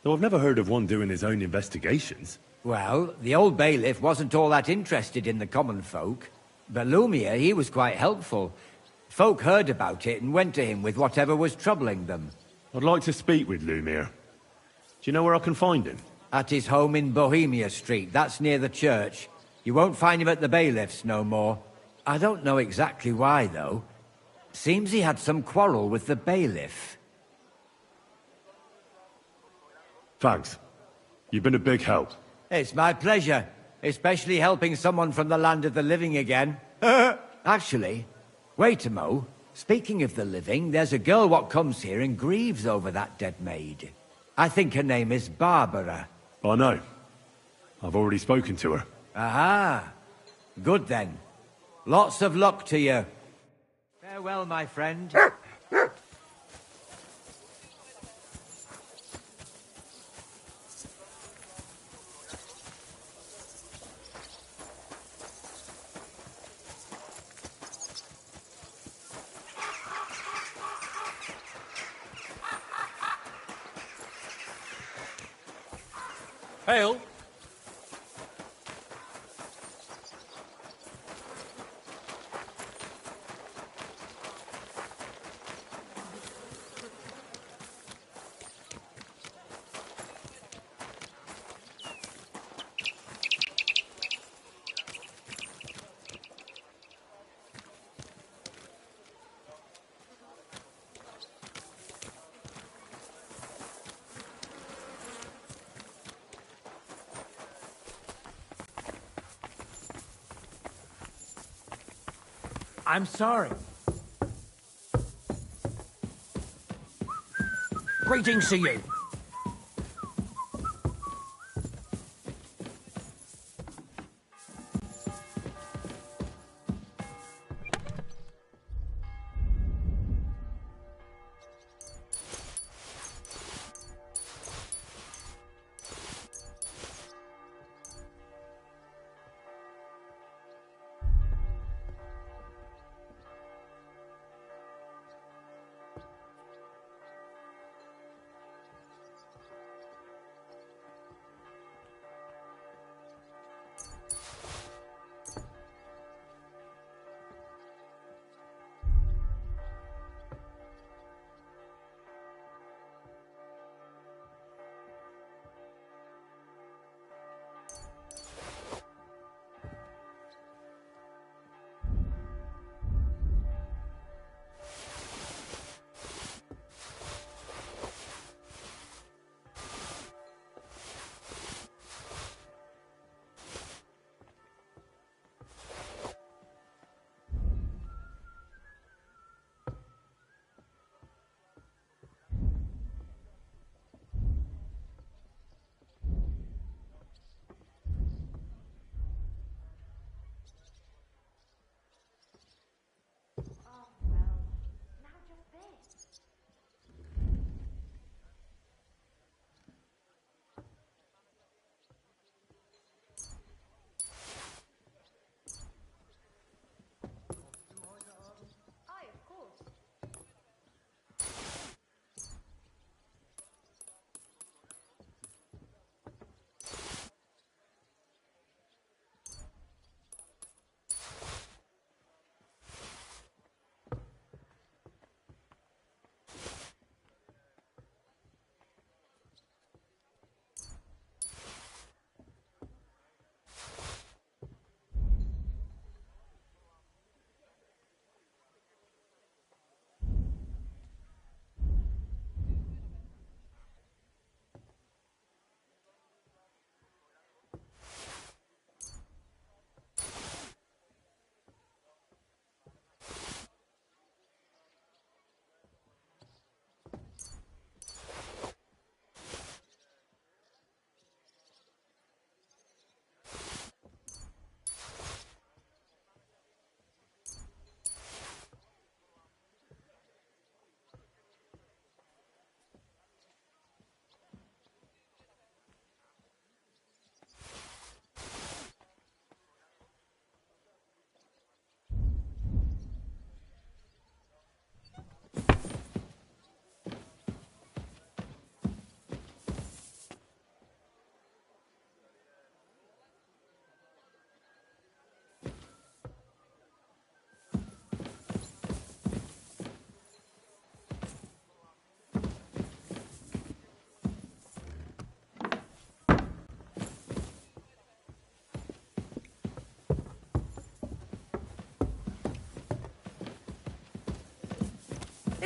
though I've never heard of one doing his own investigations. Well, the old bailiff wasn't all that interested in the common folk. But Lumiere, he was quite helpful. Folk heard about it and went to him with whatever was troubling them. I'd like to speak with Lumiere. Do you know where I can find him? At his home in Bohemia Street, that's near the church. You won't find him at the bailiff's no more. I don't know exactly why, though. Seems he had some quarrel with the bailiff. Thanks. You've been a big help. It's my pleasure, especially helping someone from the land of the living again. Actually, wait a mo. Speaking of the living, there's a girl what comes here and grieves over that dead maid. I think her name is Barbara. I know. I've already spoken to her. Aha. Good then. Lots of luck to you. Farewell, my friend. Hail. I'm sorry. Greetings to you.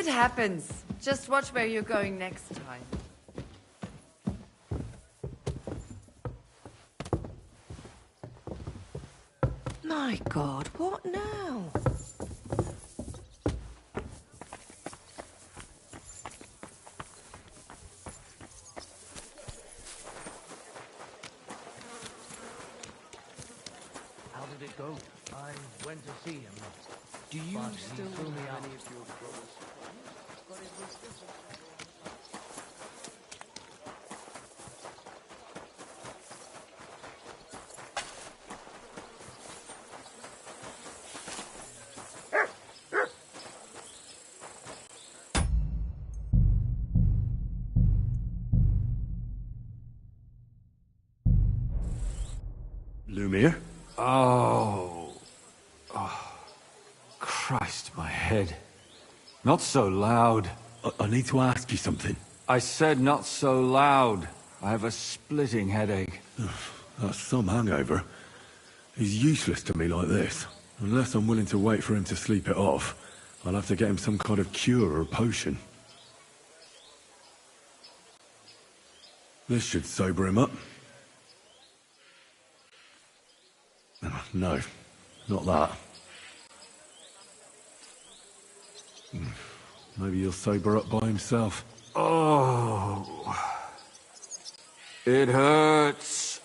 It happens. Just watch where you're going next time. My God, what now? How did it go? I went to see him. Do you But he still threw me have out. any of your brothers? Lumiere? Oh. Oh. Christ, my head. Not so loud. I need to ask you something. I said not so loud. I have a splitting headache. That's some hangover. He's useless to me like this. Unless I'm willing to wait for him to sleep it off, I'll have to get him some kind of cure or potion. This should sober him up. No, not that. Maybe he'll sober up by himself. Oh. It hurts.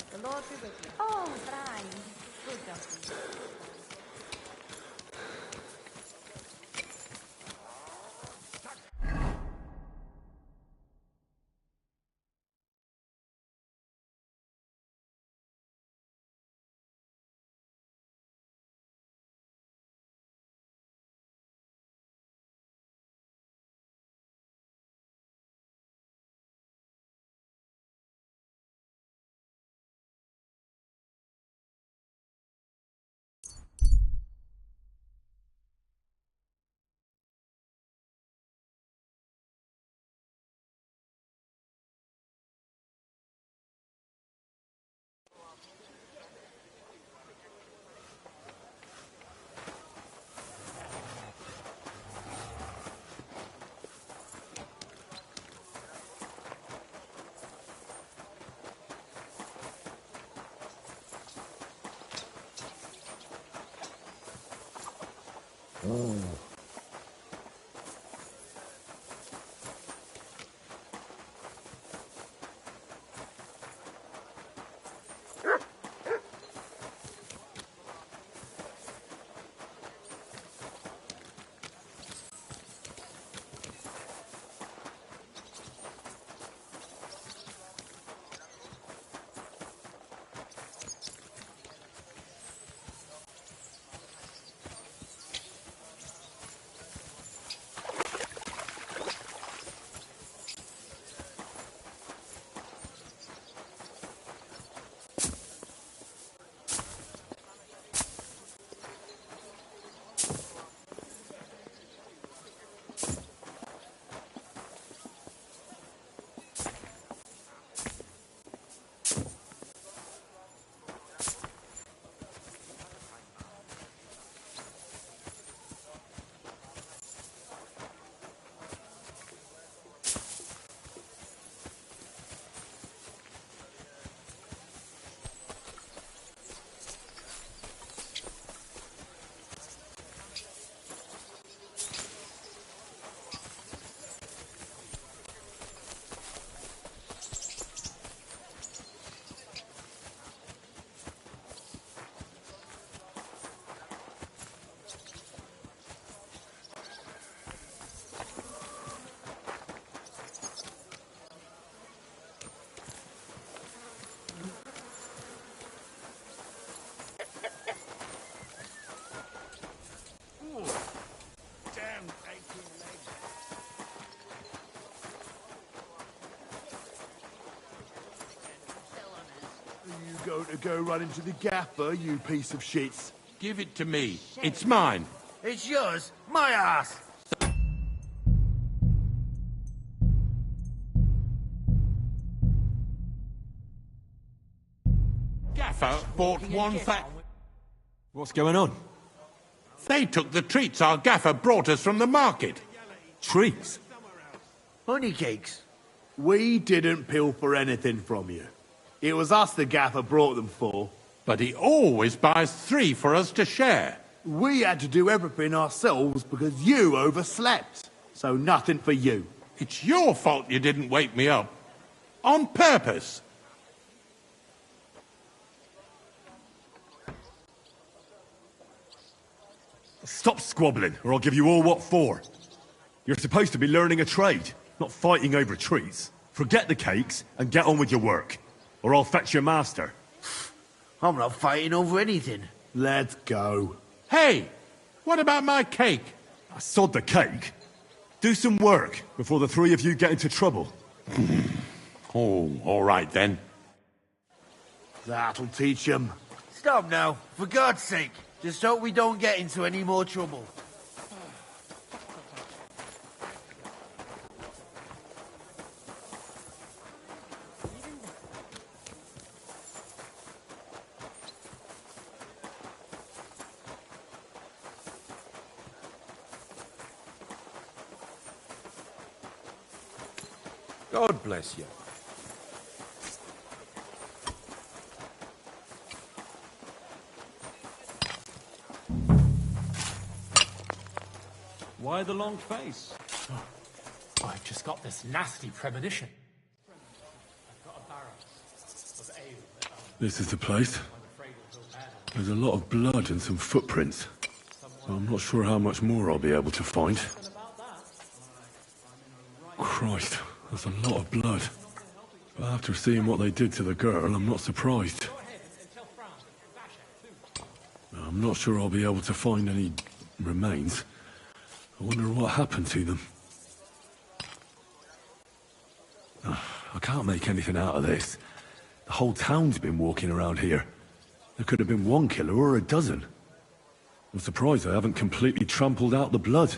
The Lord be with you. Oh, fine. Good doctor. going to go run into the gaffer, you piece of shit? Give it to me. It's mine. It's yours. My ass. Gaffer bought one fat... What's going on? They took the treats our gaffer brought us from the market. Treats? Honey cakes. We didn't pilfer anything from you. It was us the gaffer brought them for. But he always buys 3 for us to share. We had to do everything ourselves because you overslept. So nothing for you. It's your fault you didn't wake me up. On purpose. Stop squabbling, or I'll give you all what for. You're supposed to be learning a trade, not fighting over treats. Forget the cakes and get on with your work, or I'll fetch your master. I'm not fighting over anything. Let's go. Hey, what about my cake? I sod the cake. Do some work before the 3 of you get into trouble. Oh, all right then. That'll teach him. Stop now, for God's sake. Just hope we don't get into any more trouble. God bless you. Why the long face? I've just got this nasty premonition. I've got a barrel of ale. This is the place. There's a lot of blood and some footprints. I'm not sure how much more I'll be able to find. Christ, that's a lot of blood. But after seeing what they did to the girl, I'm not surprised. I'm not sure I'll be able to find any remains. I wonder what happened to them. I can't make anything out of this. The whole town's been walking around here. There could have been 1 killer or a dozen. I'm surprised I haven't completely trampled out the blood.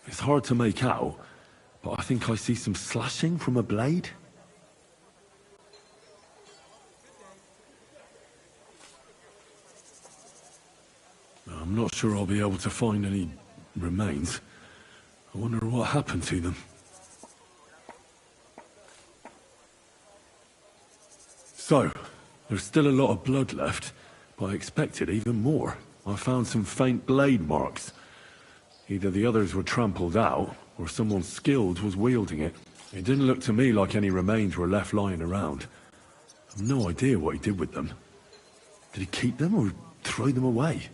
It's hard to make out, but I think I see some slashing from a blade. I'm not sure I'll be able to find any remains. I wonder what happened to them. So, there's still a lot of blood left, but I expected even more. I found some faint blade marks. Either the others were trampled out, or someone skilled was wielding it. It didn't look to me like any remains were left lying around. I've no idea what he did with them. Did he keep them or throw them away?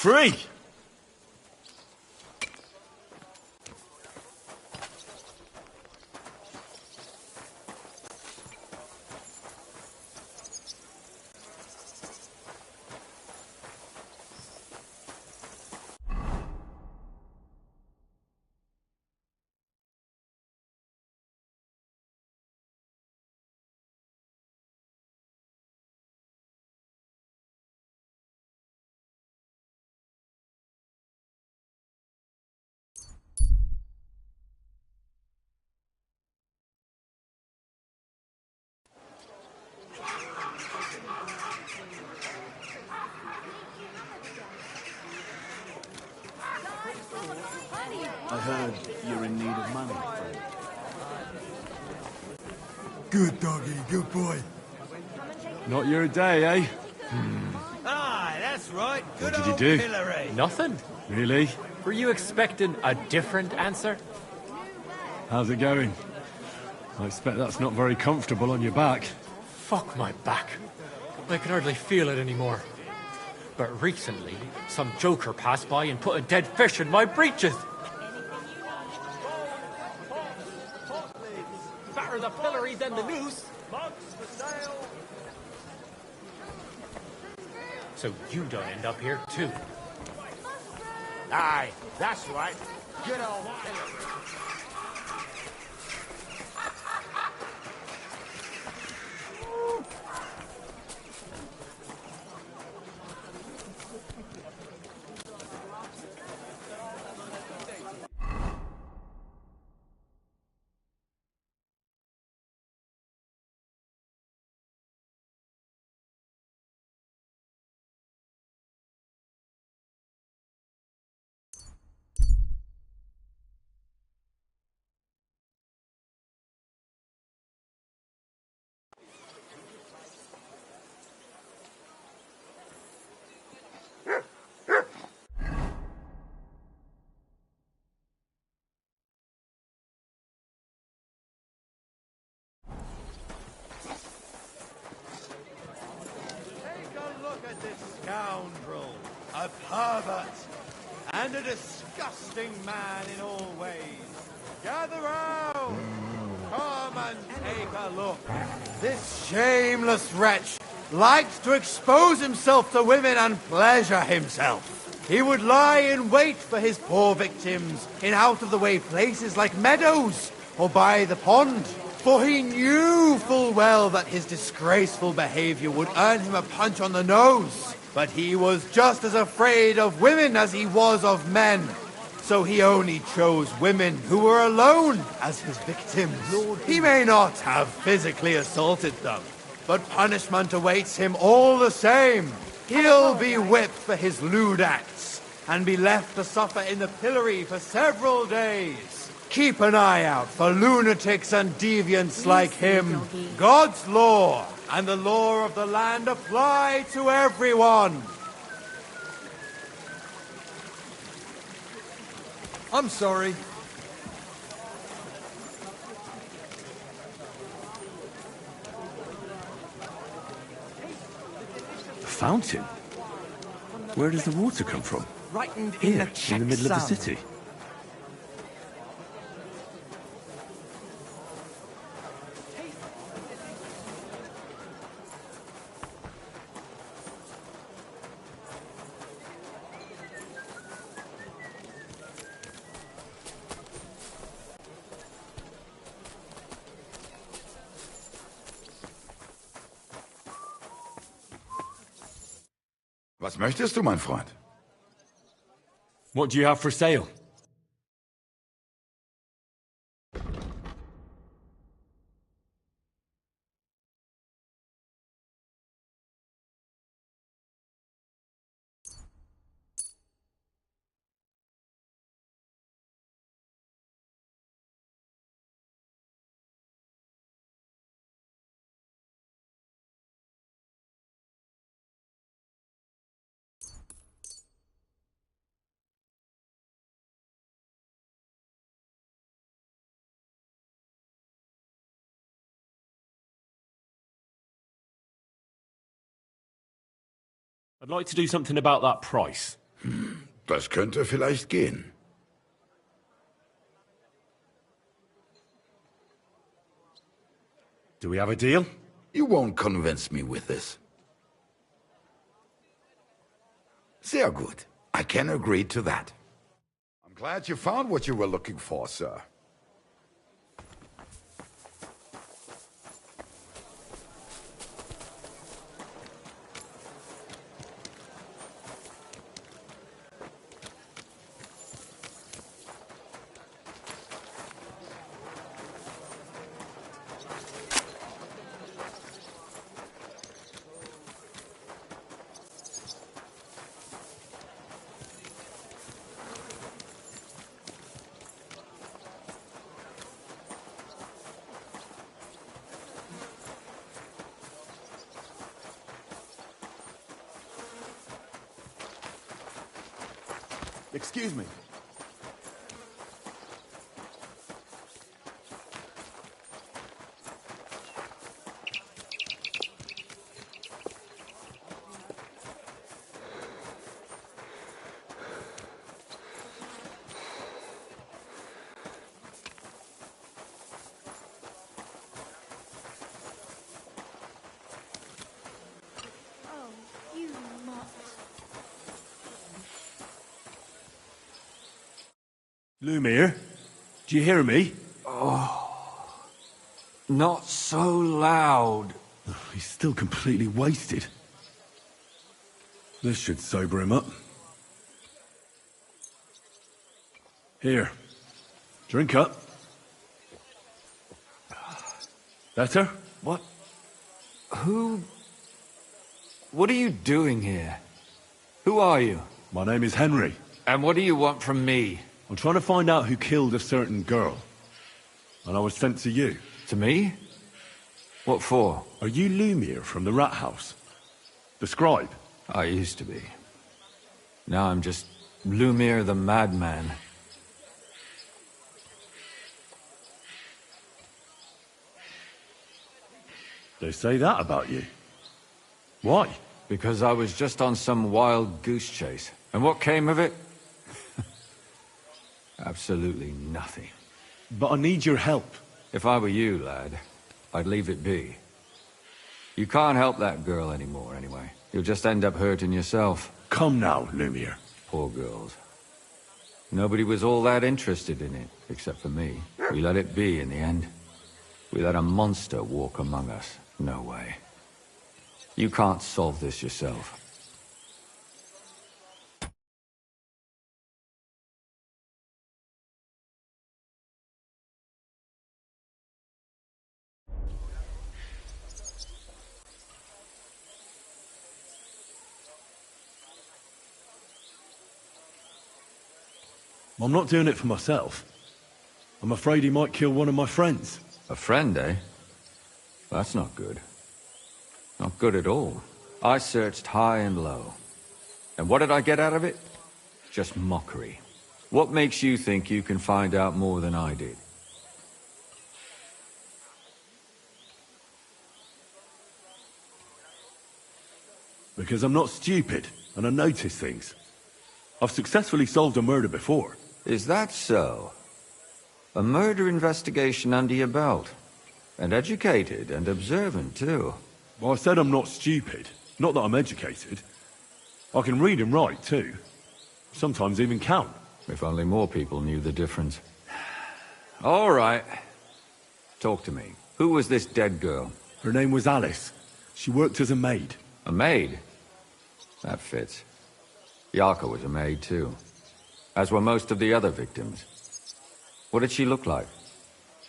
Free! I heard you're in need of money, friend. Good doggy, good boy. Not your day, eh? Aye, that's right. Good What did old you do? Hillary. Nothing. Really? Were you expecting a different answer? How's it going? I expect that's not very comfortable on your back. Fuck my back. I can hardly feel it anymore. But recently, some joker passed by and put a dead fish in my breeches. Better the pillory than the noose. So you don't end up here too. Aye, that's right. Good old Hillary. Scoundrel, a pervert, and a disgusting man in all ways. Gather round! Come and take a look. This shameless wretch likes to expose himself to women and pleasure himself. He would lie in wait for his poor victims in out-of-the-way places like meadows or by the pond. For he knew full well that his disgraceful behavior would earn him a punch on the nose. But he was just as afraid of women as he was of men. So he only chose women who were alone as his victims. He may not have physically assaulted them, but punishment awaits him all the same. He'll be whipped for his lewd acts and be left to suffer in the pillory for several days. Keep an eye out for lunatics and deviants like him. God's law and the law of the land apply to everyone. I'm sorry. A fountain? Where does the water come from? Rightened Here, in the in Czech the middle of the sun. city. Was möchtest du, mein Freund? What do you have for sale? I'd like to do something about that price. Das könnte vielleicht gehen. Do we have a deal? You won't convince me with this. Sehr gut. I can agree to that. I'm glad you found what you were looking for, sir. Excuse me. Oh, you mutt. Lumiere, do you hear me? Oh, not so loud. He's still completely wasted. This should sober him up. Here, drink up. Better? What? Who? What are you doing here? Who are you? My name is Henry. And what do you want from me? I'm trying to find out who killed a certain girl. And I was sent to you. To me? What for? Are you Lumiere from the Rat House? The scribe? I used to be. Now I'm just Lumiere the Madman. They say that about you. Why? Because I was just on some wild goose chase. And what came of it? Absolutely nothing. But I need your help. If I were you, lad, I'd leave it be. You can't help that girl anymore, anyway. You'll just end up hurting yourself. Come now, Lumiere. Poor girls. Nobody was all that interested in it, except for me. We let it be in the end. We let a monster walk among us. No way. You can't solve this yourself. I'm not doing it for myself. I'm afraid he might kill one of my friends. A friend, eh? That's not good. Not good at all. I searched high and low. And what did I get out of it? Just mockery. What makes you think you can find out more than I did? Because I'm not stupid, and I notice things. I've successfully solved a murder before. Is that so? A murder investigation under your belt. And educated and observant, too. Well, I said I'm not stupid. Not that I'm educated. I can read and write, too. Sometimes even count. If only more people knew the difference. All right. Talk to me. Who was this dead girl? Her name was Alice. She worked as a maid. A maid? That fits. Yarka was a maid, too. As were most of the other victims. What did she look like?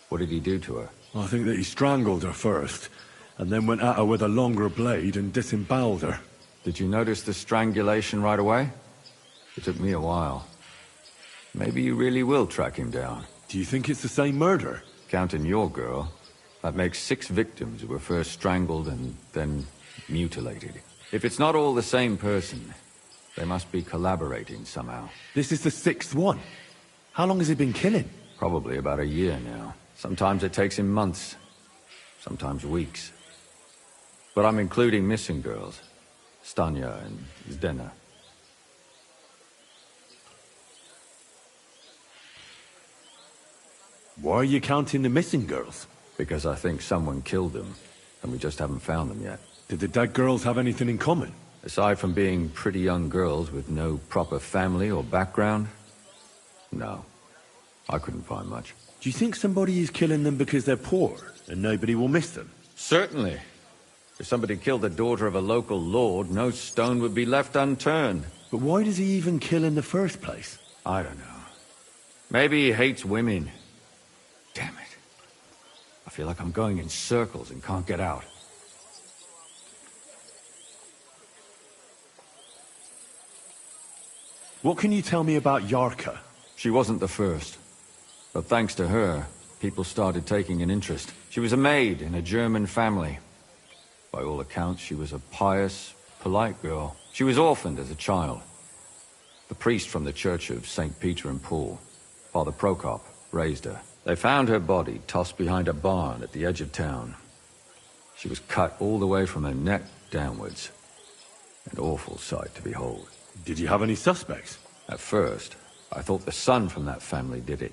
What did he do to her? I think that he strangled her first, and then went at her with a longer blade and disemboweled her. Did you notice the strangulation right away? It took me a while. Maybe you really will track him down. Do you think it's the same murder? Counting your girl, that makes 6 victims who were first strangled and then mutilated. If it's not all the same person, they must be collaborating somehow. This is the 6th one. How long has he been killing? Probably about a year now. Sometimes it takes him months, sometimes weeks. But I'm including missing girls. Stanya and Zdena. Why are you counting the missing girls? Because I think someone killed them, and we just haven't found them yet. Did the dead girls have anything in common? Aside from being pretty young girls with no proper family or background? No. I couldn't find much. Do you think somebody is killing them because they're poor, and nobody will miss them? Certainly. If somebody killed the daughter of a local lord, no stone would be left unturned. But why does he even kill in the first place? I don't know. Maybe he hates women. Damn it. I feel like I'm going in circles and can't get out. What can you tell me about Yarka? She wasn't the first. But thanks to her, people started taking an interest. She was a maid in a German family. By all accounts, she was a pious, polite girl. She was orphaned as a child. The priest from the Church of St. Peter and Paul, Father Prokop, raised her. They found her body tossed behind a barn at the edge of town. She was cut all the way from her neck downwards. An awful sight to behold. Did you have any suspects? At first, I thought the son from that family did it.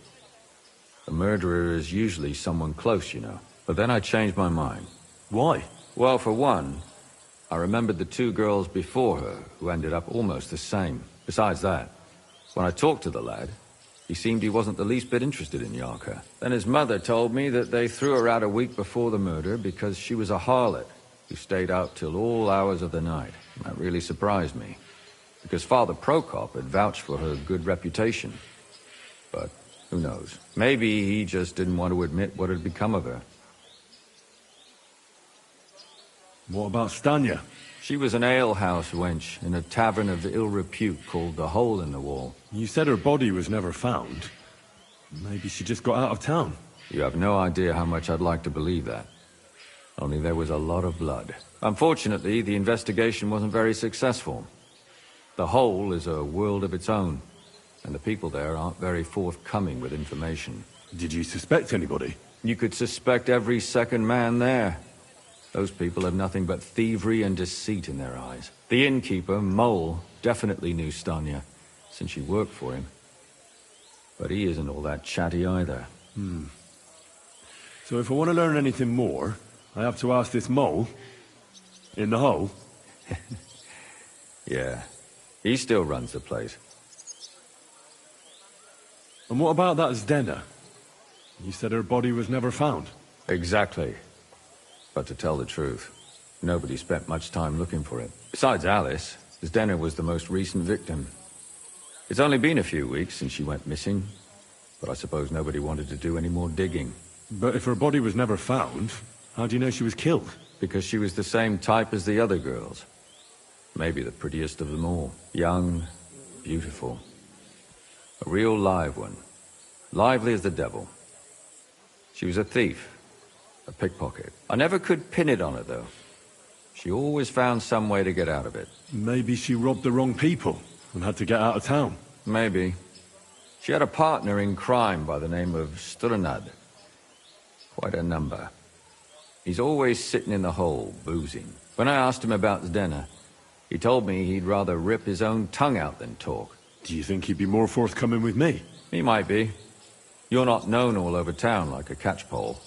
The murderer is usually someone close, you know. But then I changed my mind. Why? Well, for one, I remembered the two girls before her who ended up almost the same. Besides that, when I talked to the lad, he seemed he wasn't the least bit interested in Yarka. Then his mother told me that they threw her out a week before the murder because she was a harlot who stayed out till all hours of the night. That really surprised me, because Father Prokop had vouched for her good reputation. But who knows? Maybe he just didn't want to admit what had become of her. What about Stanya? She was an alehouse wench in a tavern of ill repute called the Hole in the Wall. You said her body was never found. Maybe she just got out of town. You have no idea how much I'd like to believe that. Only there was a lot of blood. Unfortunately, the investigation wasn't very successful. The Hole is a world of its own, and the people there aren't very forthcoming with information. Did you suspect anybody? You could suspect every second man there. Those people have nothing but thievery and deceit in their eyes. The innkeeper, Mole, definitely knew Stanya, since she worked for him. But he isn't all that chatty either. So if I want to learn anything more, I have to ask this Mole in the hole? Yeah, he still runs the place. And what about that Zdena? You said her body was never found. Exactly. But to tell the truth, nobody spent much time looking for it. Besides Alice, Zdena was the most recent victim. It's only been a few weeks since she went missing, but I suppose nobody wanted to do any more digging. But if her body was never found, how do you know she was killed? Because she was the same type as the other girls. Maybe the prettiest of them all. Young, beautiful. A real live one. Lively as the devil. She was a thief. A pickpocket. I never could pin it on her, though. She always found some way to get out of it. Maybe she robbed the wrong people and had to get out of town. Maybe. She had a partner in crime by the name of Strunad. Quite a number. He's always sitting in the hole, boozing. When I asked him about Zdena, he told me he'd rather rip his own tongue out than talk. Do you think he'd be more forthcoming with me? He might be. You're not known all over town like a catchpole.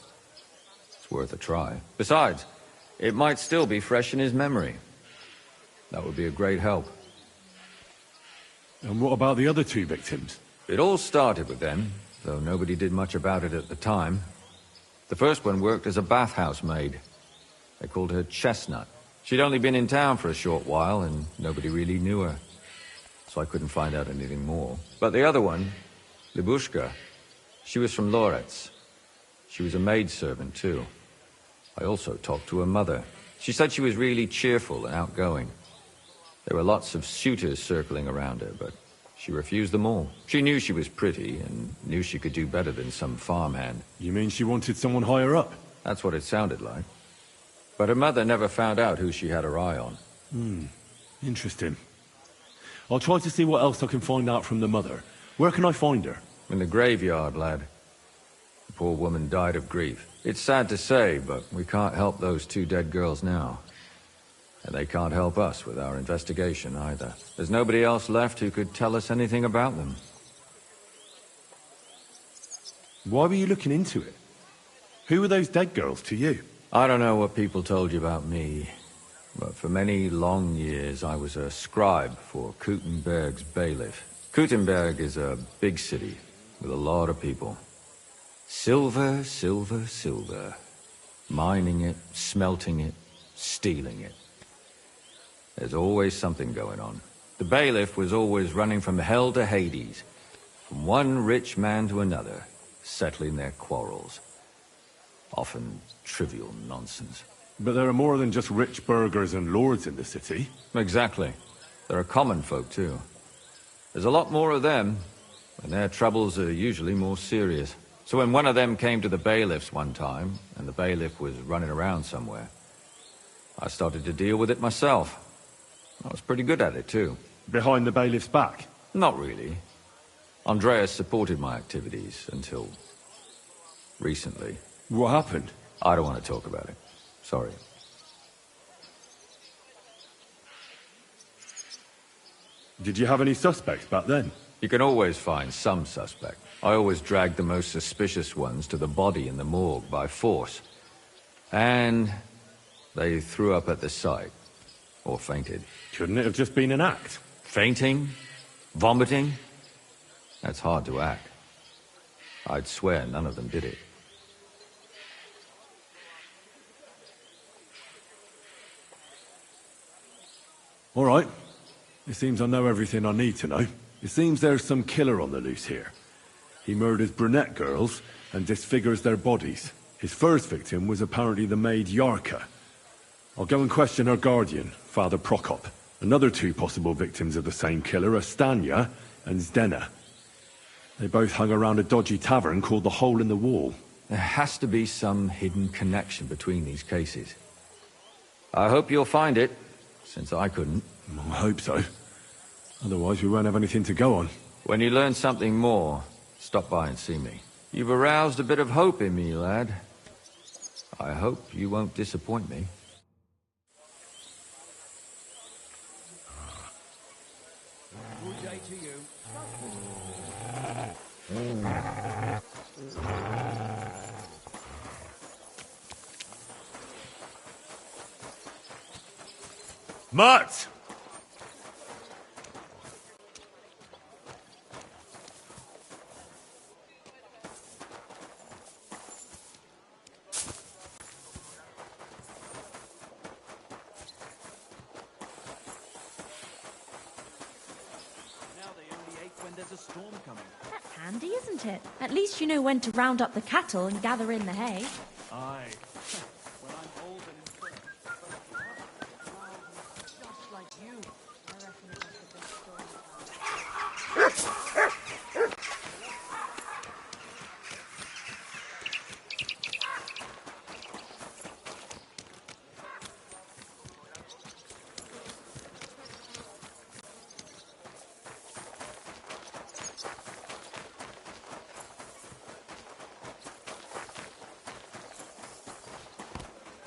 It's worth a try. Besides, it might still be fresh in his memory. That would be a great help. And what about the other two victims? It all started with them, though nobody did much about it at the time. The first one worked as a bathhouse maid. They called her Chestnut. She'd only been in town for a short while, and nobody really knew her. So I couldn't find out anything more. But the other one, Libushka, she was from Loretz. She was a maidservant, too. I also talked to her mother. She said she was really cheerful and outgoing. There were lots of suitors circling around her, but she refused them all. She knew she was pretty, and knew she could do better than some farmhand. You mean she wanted someone higher up? That's what it sounded like. But her mother never found out who she had her eye on. Interesting. I'll try to see what else I can find out from the mother. Where can I find her? In the graveyard, lad. The poor woman died of grief. It's sad to say, but we can't help those two dead girls now. And they can't help us with our investigation either. There's nobody else left who could tell us anything about them. Why were you looking into it? Who were those dead girls to you? I don't know what people told you about me, but for many long years I was a scribe for Kuttenberg's bailiff. Kuttenberg is a big city with a lot of people. Silver, silver, silver. Mining it, smelting it, stealing it. There's always something going on. The bailiff was always running from hell to Hades, from one rich man to another, settling their quarrels. Often trivial nonsense. But there are more than just rich burghers and lords in the city. Exactly. There are common folk, too. There's a lot more of them, and their troubles are usually more serious. So when one of them came to the bailiff's one time, and the bailiff was running around somewhere, I started to deal with it myself. I was pretty good at it, too. Behind the bailiff's back? Not really. Andreas supported my activities until recently. What happened? I don't want to talk about it. Sorry. Did you have any suspects back then? You can always find some suspect. I always dragged the most suspicious ones to the body in the morgue by force. And they threw up at the sight. Or fainted. Couldn't it have just been an act? Fainting? Vomiting? That's hard to act. I'd swear none of them did it. All right. It seems I know everything I need to know. It seems there's some killer on the loose here. He murders brunette girls and disfigures their bodies. His first victim was apparently the maid Yarka. I'll go and question her guardian, Father Prokop. Another two possible victims of the same killer are Stanya and Zdena. They both hung around a dodgy tavern called the Hole in the Wall. There has to be some hidden connection between these cases. I hope you'll find it, since I couldn't. I hope so. Otherwise we won't have anything to go on. When you learn something more, stop by and see me. You've aroused a bit of hope in me, lad. I hope you won't disappoint me. Good day to you. Mutt! That's handy, isn't it? At least you know when to round up the cattle and gather in the hay. Aye. When I'm old and infirm. Just like you. I reckon it must have been stolen.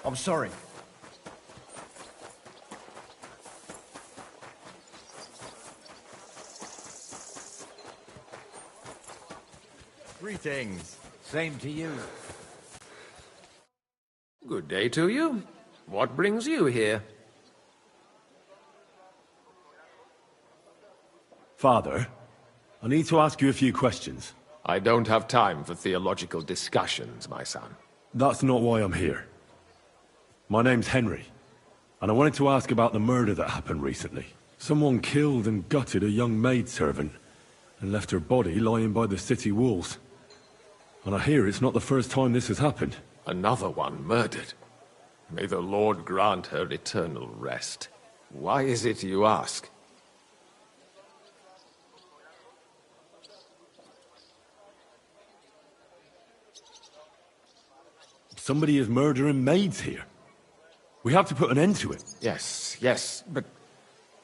I'm sorry. Greetings. Same to you. Good day to you. What brings you here? Father, I need to ask you a few questions. I don't have time for theological discussions, my son. That's not why I'm here. My name's Henry, and I wanted to ask about the murder that happened recently. Someone killed and gutted a young maidservant and left her body lying by the city walls. And I hear it's not the first time this has happened. Another one murdered. May the Lord grant her eternal rest. Why is it you ask? Somebody is murdering maids here. We have to put an end to it. Yes, but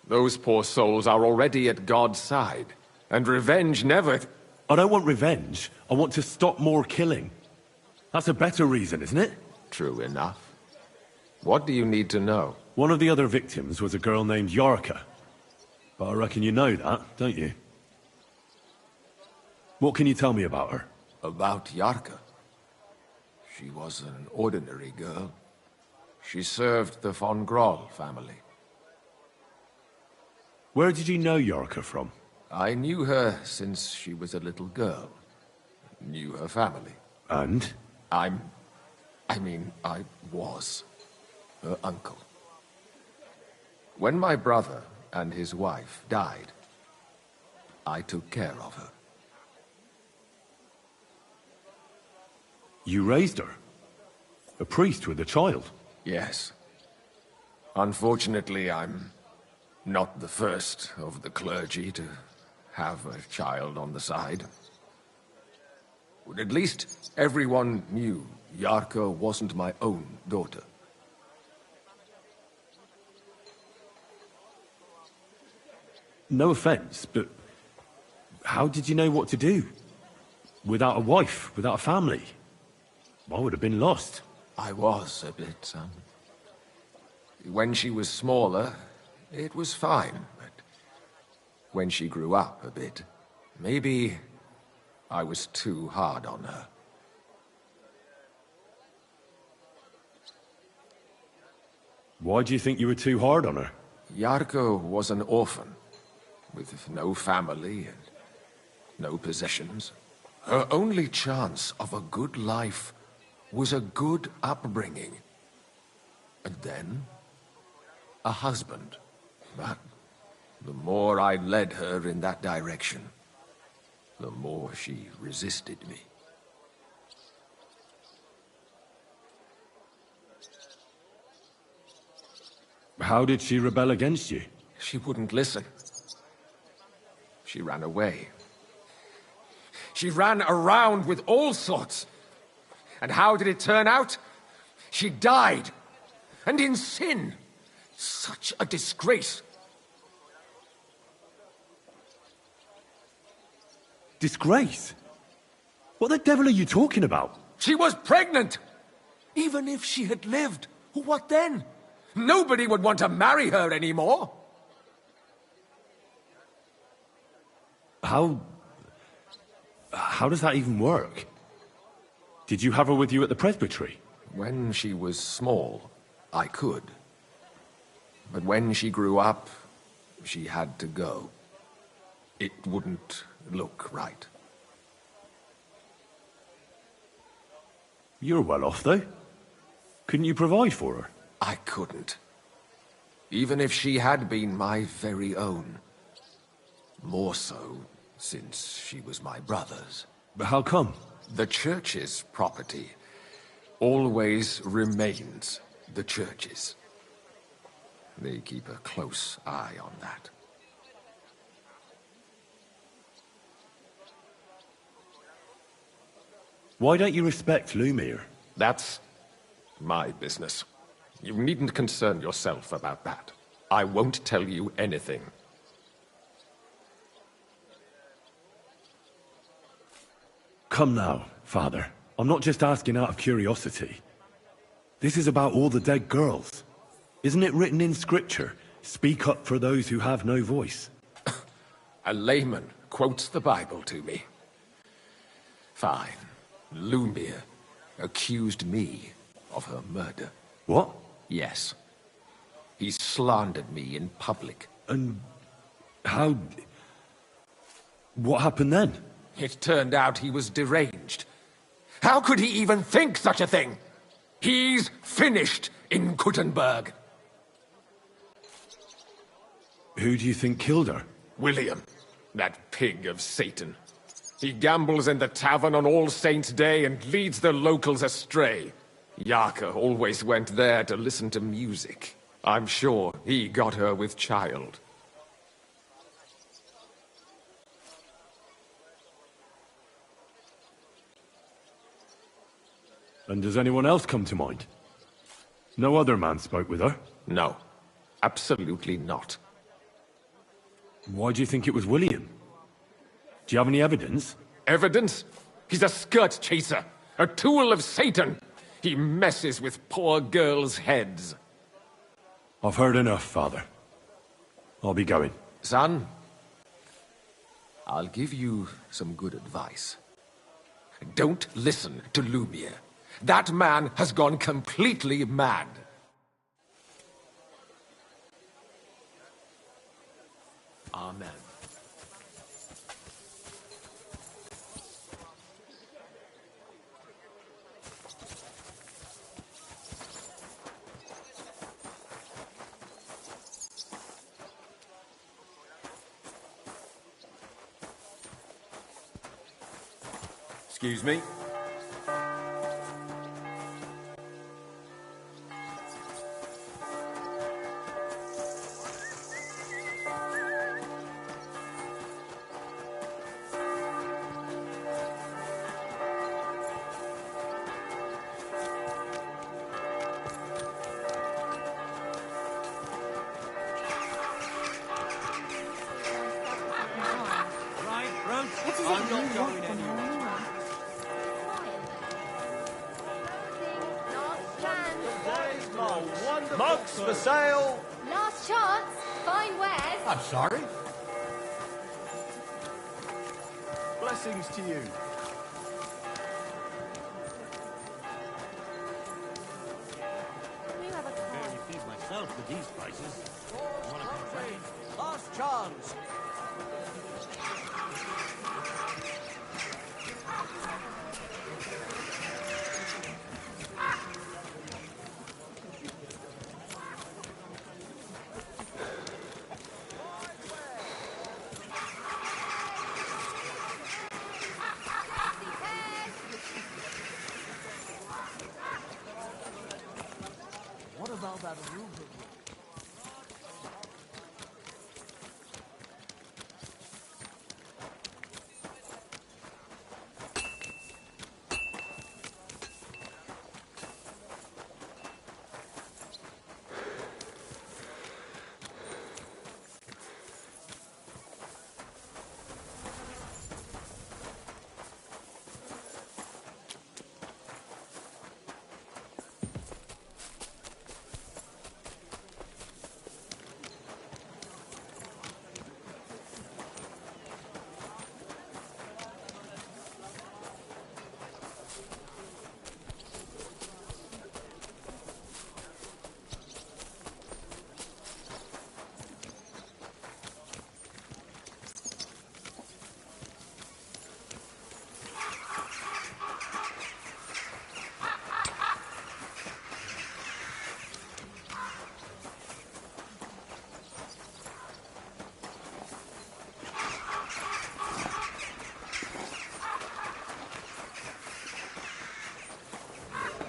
those poor souls are already at God's side, and revenge never... I don't want revenge. I want to stop more killing. That's a better reason, isn't it? True enough. What do you need to know? One of the other victims was a girl named Yarka. But I reckon you know that, don't you? What can you tell me about her? About Yarka? She was an ordinary girl. She served the von Groll family. Where did you know Yarka from? I knew her since she was a little girl. Knew her family. And? I was her uncle. When my brother and his wife died, I took care of her. You raised her? A priest with a child? Yes. Unfortunately, I'm not the first of the clergy to have a child on the side. But at least everyone knew Yarka wasn't my own daughter. No offense, but How did you know what to do? Without a wife, without a family? I would have been lost. I was a bit, son. When she was smaller, it was fine, but when she grew up a bit, maybe I was too hard on her. Why do you think you were too hard on her? Yarko was an orphan, with no family and no possessions. Her only chance of a good life was a good upbringing. And then, a husband. But the more I led her in that direction, the more she resisted me. How did she rebel against you? She wouldn't listen. She ran away. She ran around with all sorts. And how did it turn out? She died. And in sin. Such a disgrace. Disgrace? What the devil are you talking about? She was pregnant! Even if she had lived, what then? Nobody would want to marry her anymore. How does that even work? Did you have her with you at the presbytery? When she was small, I could. But when she grew up, she had to go. It wouldn't look right. You're well off, though. Couldn't you provide for her? I couldn't. Even if she had been my very own. More so, since she was my brother's. But how come? The church's property always remains the church's. They keep a close eye on that. Why don't you respect Lumiere? That's my business. You needn't concern yourself about that. I won't tell you anything. Come now, Father. I'm not just asking out of curiosity. This is about all the dead girls. Isn't it written in Scripture, speak up for those who have no voice? A layman quotes the Bible to me. Fine. Lumiere accused me of her murder. What? Yes. He slandered me in public. And how... what happened then? It turned out he was deranged. How could he even think such a thing? He's finished in Kuttenberg. Who do you think killed her? William, that pig of Satan. He gambles in the tavern on All Saints' Day and leads the locals astray. Yarka always went there to listen to music. I'm sure he got her with child. And does anyone else come to mind? No other man spoke with her? No, absolutely not. Why do you think it was William? Do you have any evidence? Evidence? He's a skirt chaser, a tool of Satan. He messes with poor girls' heads. I've heard enough, Father. I'll be going. Son, I'll give you some good advice. Don't listen to Lumiere. That man has gone completely mad. Amen. Excuse me? Books for sale. Last chance. Fine wares. I'm sorry. Blessings to you. Barely feed myself with these prices. Wanna come trade? Last chance. What about that room?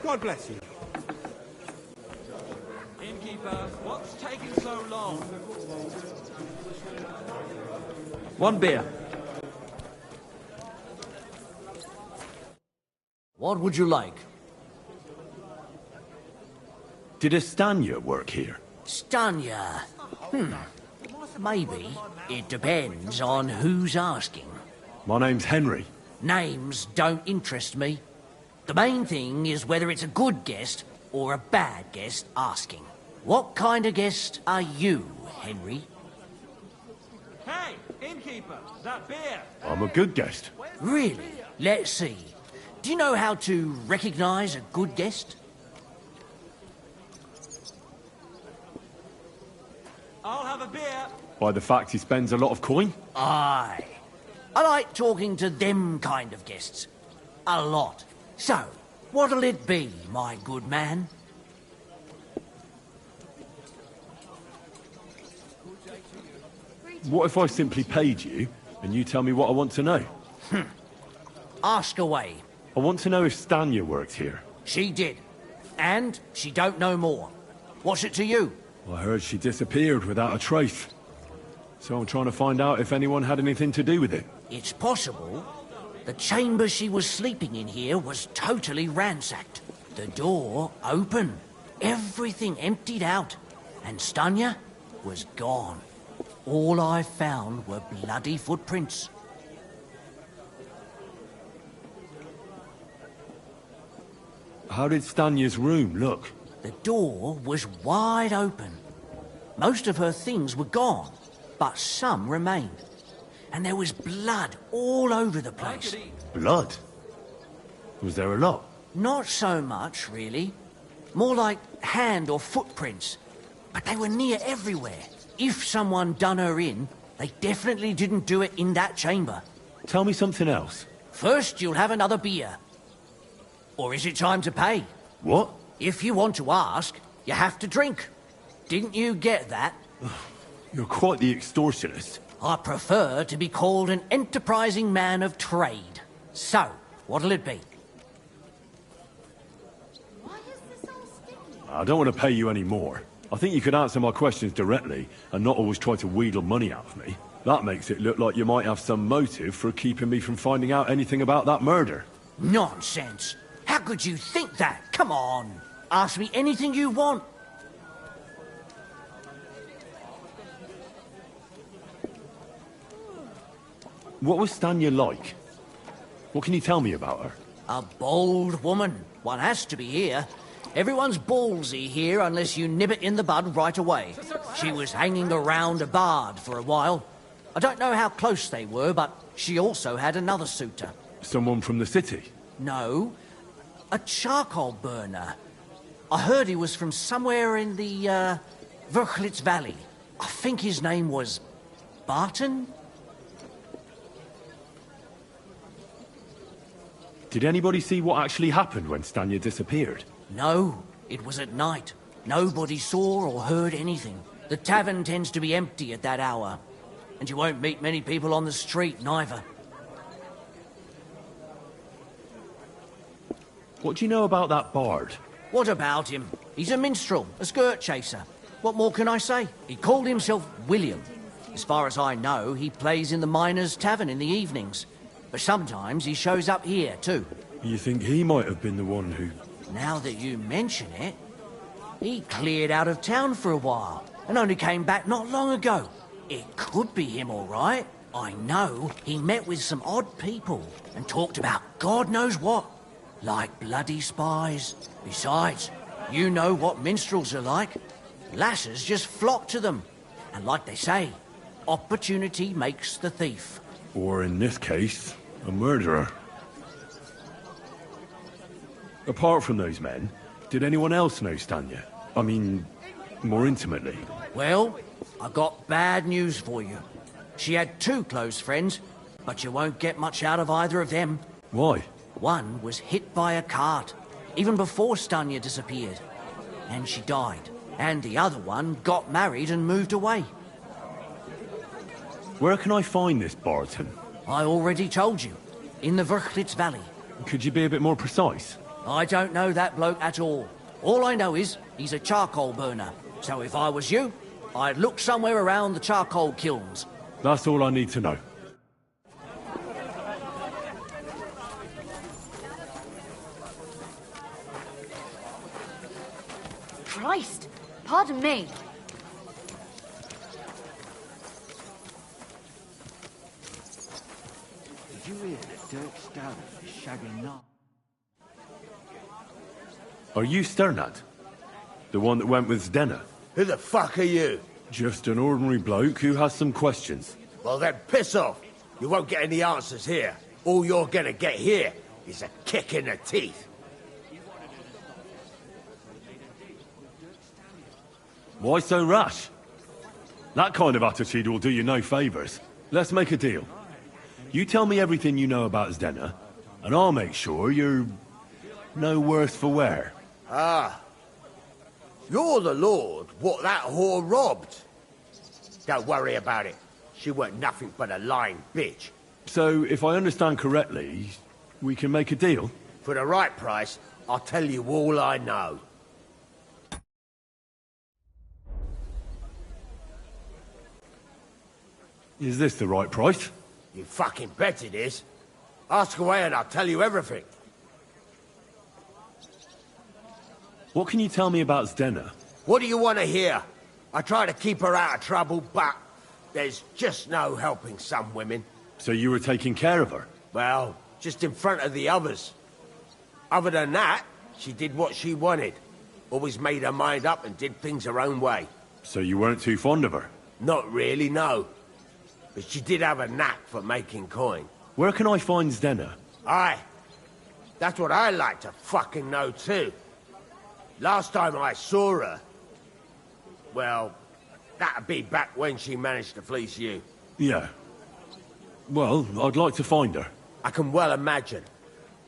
God bless you. Innkeeper, what's taking so long? One beer. What would you like? Did Estanya work here? Stanya. Maybe. It depends on who's asking. My name's Henry. Names don't interest me. The main thing is whether it's a good guest or a bad guest asking. What kind of guest are you, Henry? Hey, innkeeper, that beer. I'm a good guest. Really? Let's see. Do you know how to recognize a good guest? I'll have a beer. By the fact he spends a lot of coin? Aye. I like talking to them kind of guests. A lot. So, what'll it be, my good man? What if I simply paid you, and you tell me what I want to know? Ask away. I want to know if Stanya works here. She did. And she don't know more. What's it to you? I heard she disappeared without a trace. So I'm trying to find out if anyone had anything to do with it. It's possible. The chamber she was sleeping in here was totally ransacked. The door open. Everything emptied out. And Stanya was gone. All I found were bloody footprints. How did Stanya's room look? The door was wide open. Most of her things were gone, but some remained. And there was blood all over the place. Blood? Was there a lot? Not so much, really. More like hand or footprints. But they were near everywhere. If someone done her in, they definitely didn't do it in that chamber. Tell me something else. First, you'll have another beer. Or is it time to pay? What? If you want to ask, you have to drink. Didn't you get that? You're quite the extortionist. I prefer to be called an enterprising man of trade. So, what'll it be? I don't want to pay you any more. I think you could answer my questions directly and not always try to wheedle money out of me. That makes it look like you might have some motive for keeping me from finding out anything about that murder. Nonsense. How could you think that? Come on. Ask me anything you want. What was Stanya like? What can you tell me about her? A bold woman. One has to be here. Everyone's ballsy here unless you nib it in the bud right away. She was hanging around a bard for a while. I don't know how close they were, but she also had another suitor. Someone from the city? No, a charcoal burner. I heard he was from somewhere in the, Verchlitz Valley. I think his name was Barton? Did anybody see what actually happened when Stanya disappeared? No, it was at night. Nobody saw or heard anything. The tavern tends to be empty at that hour. And you won't meet many people on the street, neither. What do you know about that bard? What about him? He's a minstrel, a skirt chaser. What more can I say? He called himself William. As far as I know, he plays in the miners' tavern in the evenings. But sometimes he shows up here, too. You think he might have been the one who... Now that you mention it, he cleared out of town for a while and only came back not long ago. It could be him, all right. I know he met with some odd people and talked about God knows what, like bloody spies. Besides, you know what minstrels are like. Lasses just flock to them. And like they say, opportunity makes the thief. Or in this case, a murderer. Apart from those men, did anyone else know Stanya? I mean, more intimately. Well, I got bad news for you. She had two close friends, but you won't get much out of either of them. Why? One was hit by a cart, even before Stanya disappeared. And she died. And the other one got married and moved away. Where can I find this Barton? I already told you. In the Verchlitz Valley. Could you be a bit more precise? I don't know that bloke at all. All I know is he's a charcoal burner. So if I was you, I'd look somewhere around the charcoal kilns. That's all I need to know. Christ! Pardon me. Did you hear that Dirk Stout is shagging now? Are you Sternad? The one that went with Zdenna? Who the fuck are you? Just an ordinary bloke who has some questions. Well then, piss off. You won't get any answers here. All you're gonna get here is a kick in the teeth. Why so rash? That kind of attitude will do you no favours. Let's make a deal. You tell me everything you know about Zdenna, and I'll make sure you're no worse for wear. Ah. You're the lord what that whore robbed. Don't worry about it. She weren't nothing but a lying bitch. So, if I understand correctly, we can make a deal? For the right price, I'll tell you all I know. Is this the right price? You fucking bet it is. Ask away and I'll tell you everything. What can you tell me about Zdenna? What do you want to hear? I try to keep her out of trouble, but there's just no helping some women. So you were taking care of her? Well, just in front of the others. Other than that, she did what she wanted. Always made her mind up and did things her own way. So you weren't too fond of her? Not really, no. But she did have a knack for making coin. Where can I find Zdenna? Aye. That's what I like to fucking know too. Last time I saw her... Well, that'd be back when she managed to fleece you. Yeah. Well, I'd like to find her. I can well imagine.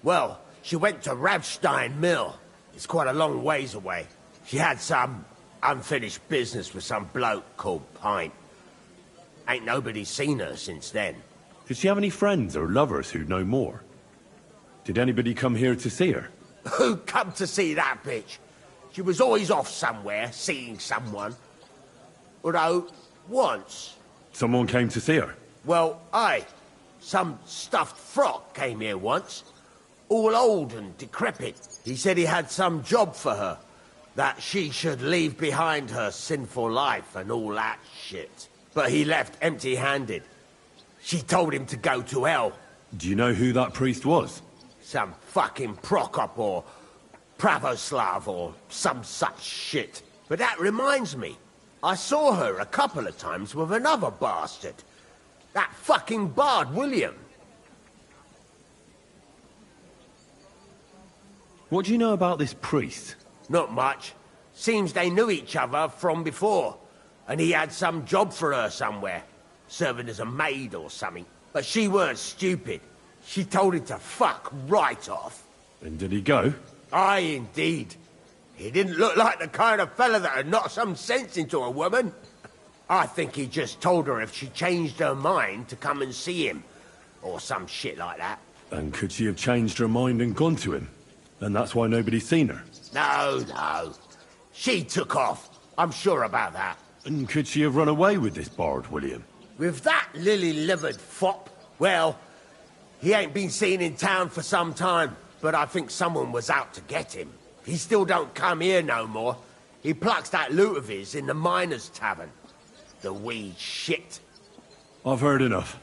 Well, she went to Ravstein Mill. It's quite a long ways away. She had some unfinished business with some bloke called Pint. Ain't nobody seen her since then. Did she have any friends or lovers who know more? Did anybody come here to see her? Who come to see that bitch? She was always off somewhere, seeing someone. Although, once... Someone came to see her? Well, aye. Some stuffed frock came here once. All old and decrepit. He said he had some job for her. That she should leave behind her sinful life and all that shit. But he left empty-handed. She told him to go to hell. Do you know who that priest was? Some fucking Prokop or Pravoslav or some such shit. But that reminds me, I saw her a couple of times with another bastard. That fucking bard, William. What do you know about this priest? Not much. Seems they knew each other from before. And he had some job for her somewhere. Serving as a maid or something. But she weren't stupid. She told him to fuck right off. And did he go? Aye, indeed. He didn't look like the kind of fella that'd knock some sense into a woman. I think he just told her if she changed her mind to come and see him. Or some shit like that. And could she have changed her mind and gone to him? And that's why nobody's seen her? No. She took off. I'm sure about that. And could she have run away with this bard, William? With that lily-livered fop? Well, he ain't been seen in town for some time, but I think someone was out to get him. He still don't come here no more. He plucks that loot of his in the miners' tavern. The wee shit. I've heard enough.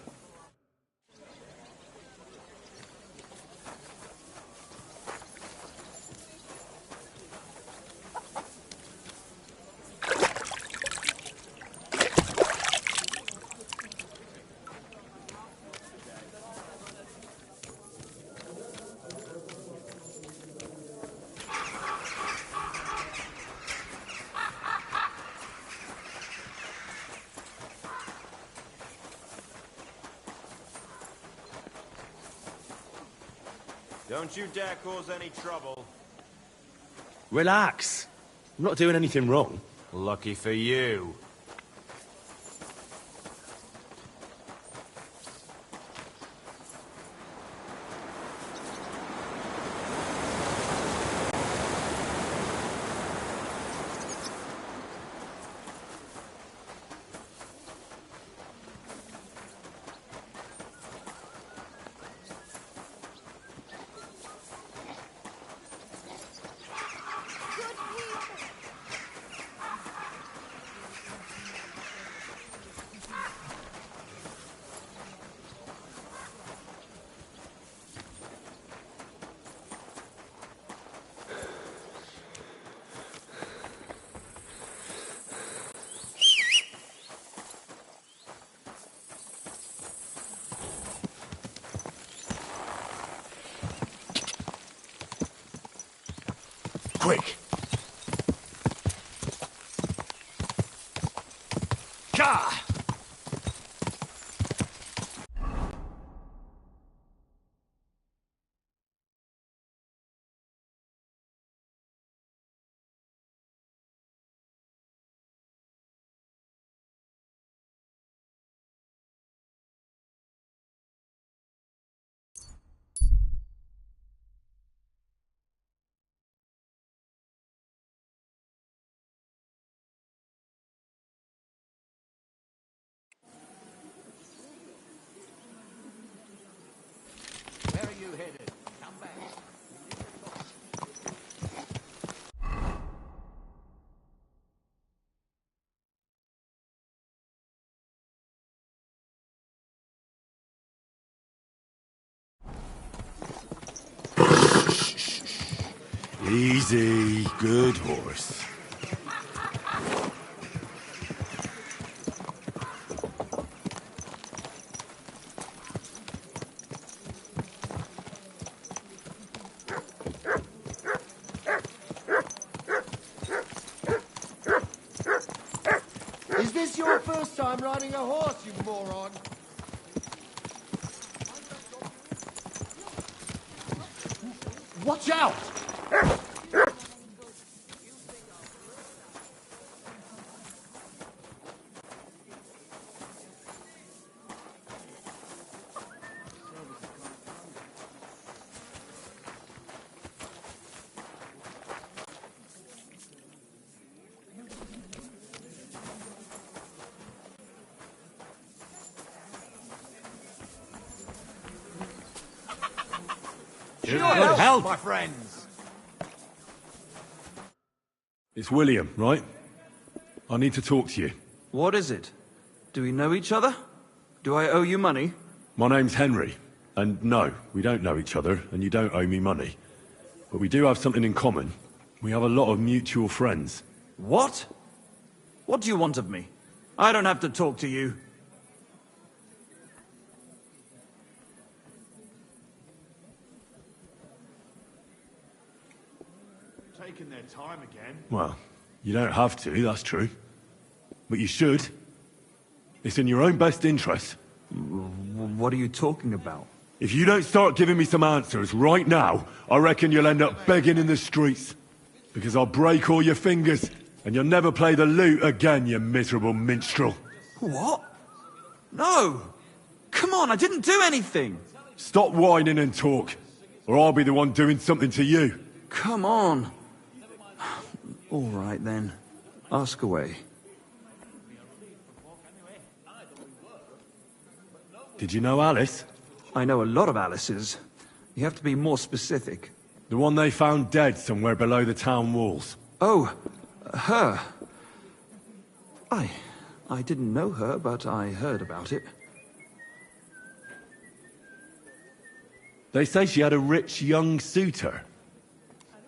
Don't you dare cause any trouble. Relax. I'm not doing anything wrong. Lucky for you. Quick! Gah! Where are you headed? Come back. Easy, good horse. Is this your first time riding a horse, you moron? Watch out! Good help, my friends. It's William, right? I need to talk to you. What is it? Do we know each other? Do I owe you money? My name's Henry. And no, we don't know each other, and you don't owe me money. but we do have something in common. We have a lot of mutual friends. What? What do you want of me? I don't have to talk to you. Taking their time again. Well, you don't have to, that's true. But you should. It's in your own best interest. What are you talking about? If you don't start giving me some answers right now, I reckon you'll end up begging in the streets. Because I'll break all your fingers, and you'll never play the lute again, you miserable minstrel. What? No! Come on, I didn't do anything! Stop whining and talk, or I'll be the one doing something to you. Come on. All right, then. Ask away. Did you know Alice? I know a lot of Alices. You have to be more specific. The one they found dead somewhere below the town walls. Oh, her. I didn't know her, but I heard about it. They say she had a rich young suitor.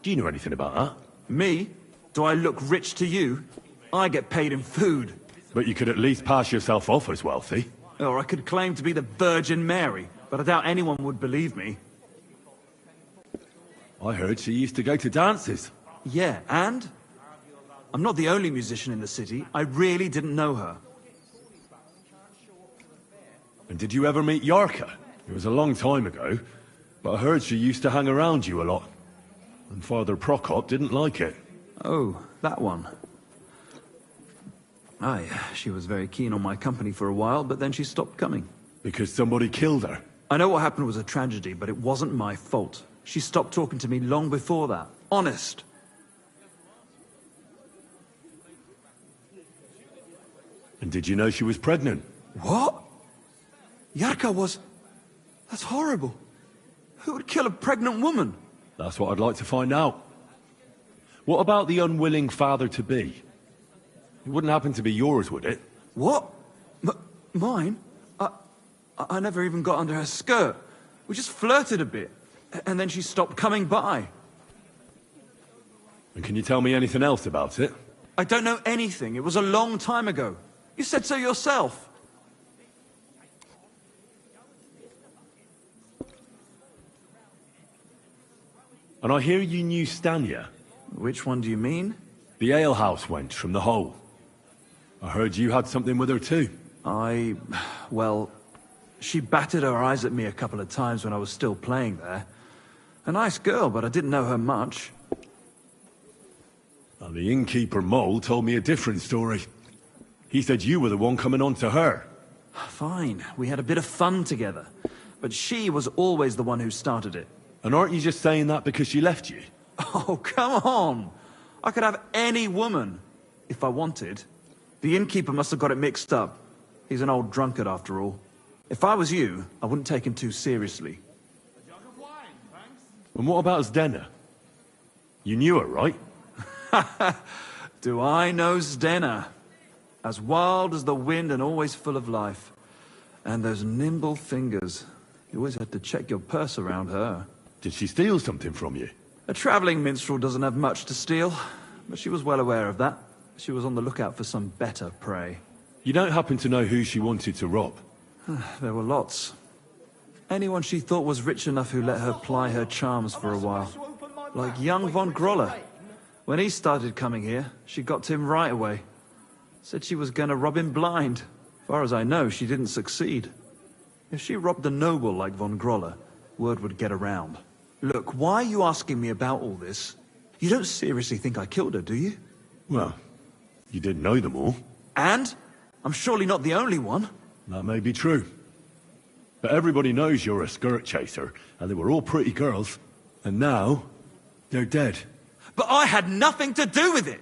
Do you know anything about that? Me? Do I look rich to you? I get paid in food. But you could at least pass yourself off as wealthy. Or I could claim to be the Virgin Mary, but I doubt anyone would believe me. I heard she used to go to dances. Yeah, and? I'm not the only musician in the city. I really didn't know her. And did you ever meet Yarka? It was a long time ago, but I heard she used to hang around you a lot. And Father Prokop didn't like it. Oh, that one. Aye, she was very keen on my company for a while, but then she stopped coming. Because somebody killed her? I know what happened was a tragedy, but it wasn't my fault. She stopped talking to me long before that. Honest. And did you know she was pregnant? What? Yarka was... That's horrible. Who would kill a pregnant woman? That's what I'd like to find out. What about the unwilling father-to-be? It wouldn't happen to be yours, would it? What? Mine? I never even got under her skirt. We just flirted a bit, and then she stopped coming by. And can you tell me anything else about it? I don't know anything. It was a long time ago. You said so yourself. And I hear you knew Stanya. Which one do you mean? The alehouse wench from the hole. I heard you had something with her too. Well, she batted her eyes at me a couple of times when I was still playing there. A nice girl, but I didn't know her much. Now, the innkeeper Mole told me a different story. He said you were the one coming on to her. Fine, we had a bit of fun together. But she was always the one who started it. And aren't you just saying that because she left you? Oh, come on! I could have any woman, if I wanted. The innkeeper must have got it mixed up. He's an old drunkard after all. If I was you, I wouldn't take him too seriously. And what about Zdena? You knew her, right? Do I know Zdena? As wild as the wind and always full of life. And those nimble fingers. You always had to check your purse around her. Did she steal something from you? A traveling minstrel doesn't have much to steal, but she was well aware of that. She was on the lookout for some better prey. You don't happen to know who she wanted to rob? There were lots. Anyone she thought was rich enough who let her ply her charms for a while. Like young von Groller. When he started coming here, she got to him right away. Said she was going to rob him blind. Far as I know, she didn't succeed. If she robbed a noble like von Groller, word would get around. Look, why are you asking me about all this? You don't seriously think I killed her, do you? Well, you did know them all. And? I'm surely not the only one. That may be true. But everybody knows you're a skirt chaser, and they were all pretty girls. And now, they're dead. But I had nothing to do with it!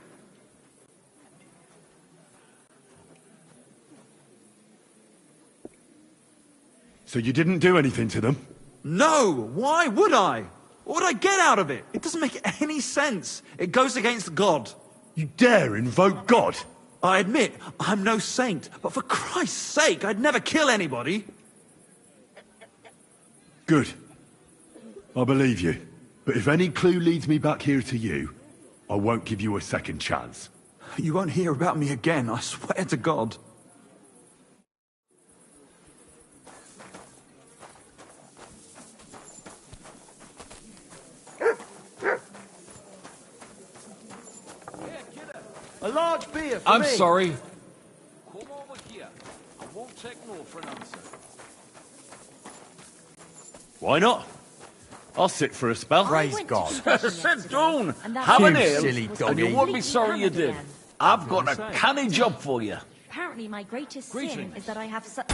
So you didn't do anything to them? No! Why would I? What would I get out of it? It doesn't make any sense. It goes against God. You dare invoke God? I admit, I'm no saint, but for Christ's sake, I'd never kill anybody. Good. I believe you. But if any clue leads me back here to you, I won't give you a second chance. You won't hear about me again, I swear to God. A large beer for I'm me. sorry. Come over here. I won't take no for an answer. Why not? I'll sit for a spell. Praise God. Sit down. And that Have You an ale, silly and doggy. you won't be sorry you did. Again. I've got a canny job for you. Apparently my greatest sin Greetings. is that I have such...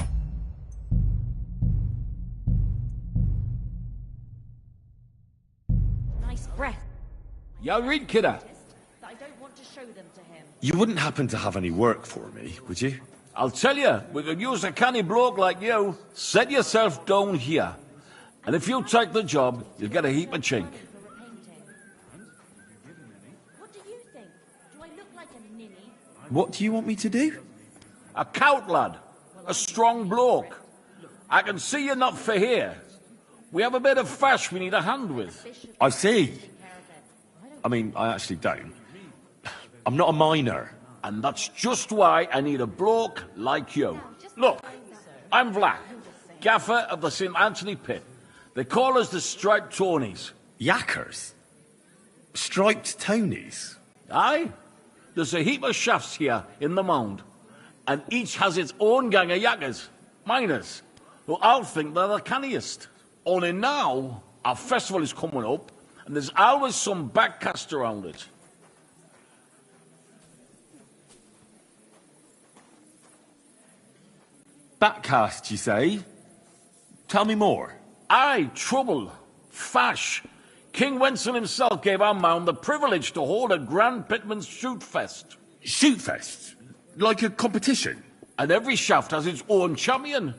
nice breath You read, kidder. that I don't want to show them to him. You wouldn't happen to have any work for me, would you? I'll tell you, we could use a canny bloke like you. Set yourself down here. And if you take the job, you'll get a heap of chink. What do you think? Do I look like a ninny? What do you want me to do? A cout lad. A strong bloke. I can see you're not for here. We have a bit of fash we need a hand with. I see. I mean, I actually don't. I'm not a miner. And that's just why I need a bloke like you. Look, I'm Vlach, gaffer of the St. Anthony Pit. They call us the Striped Tonies. Yackers? Striped Tonys? Aye. There's a heap of shafts here in the mound, and each has its own gang of yackers, miners, who all think they're the canniest. Only now, our festival is coming up, and there's always some backcast around it. Backcast, you say? Tell me more. Aye, trouble. Fash. King Wenzel himself gave our mound the privilege to hold a grand pitman's shoot fest. Shoot fest? Like a competition? And every shaft has its own champion.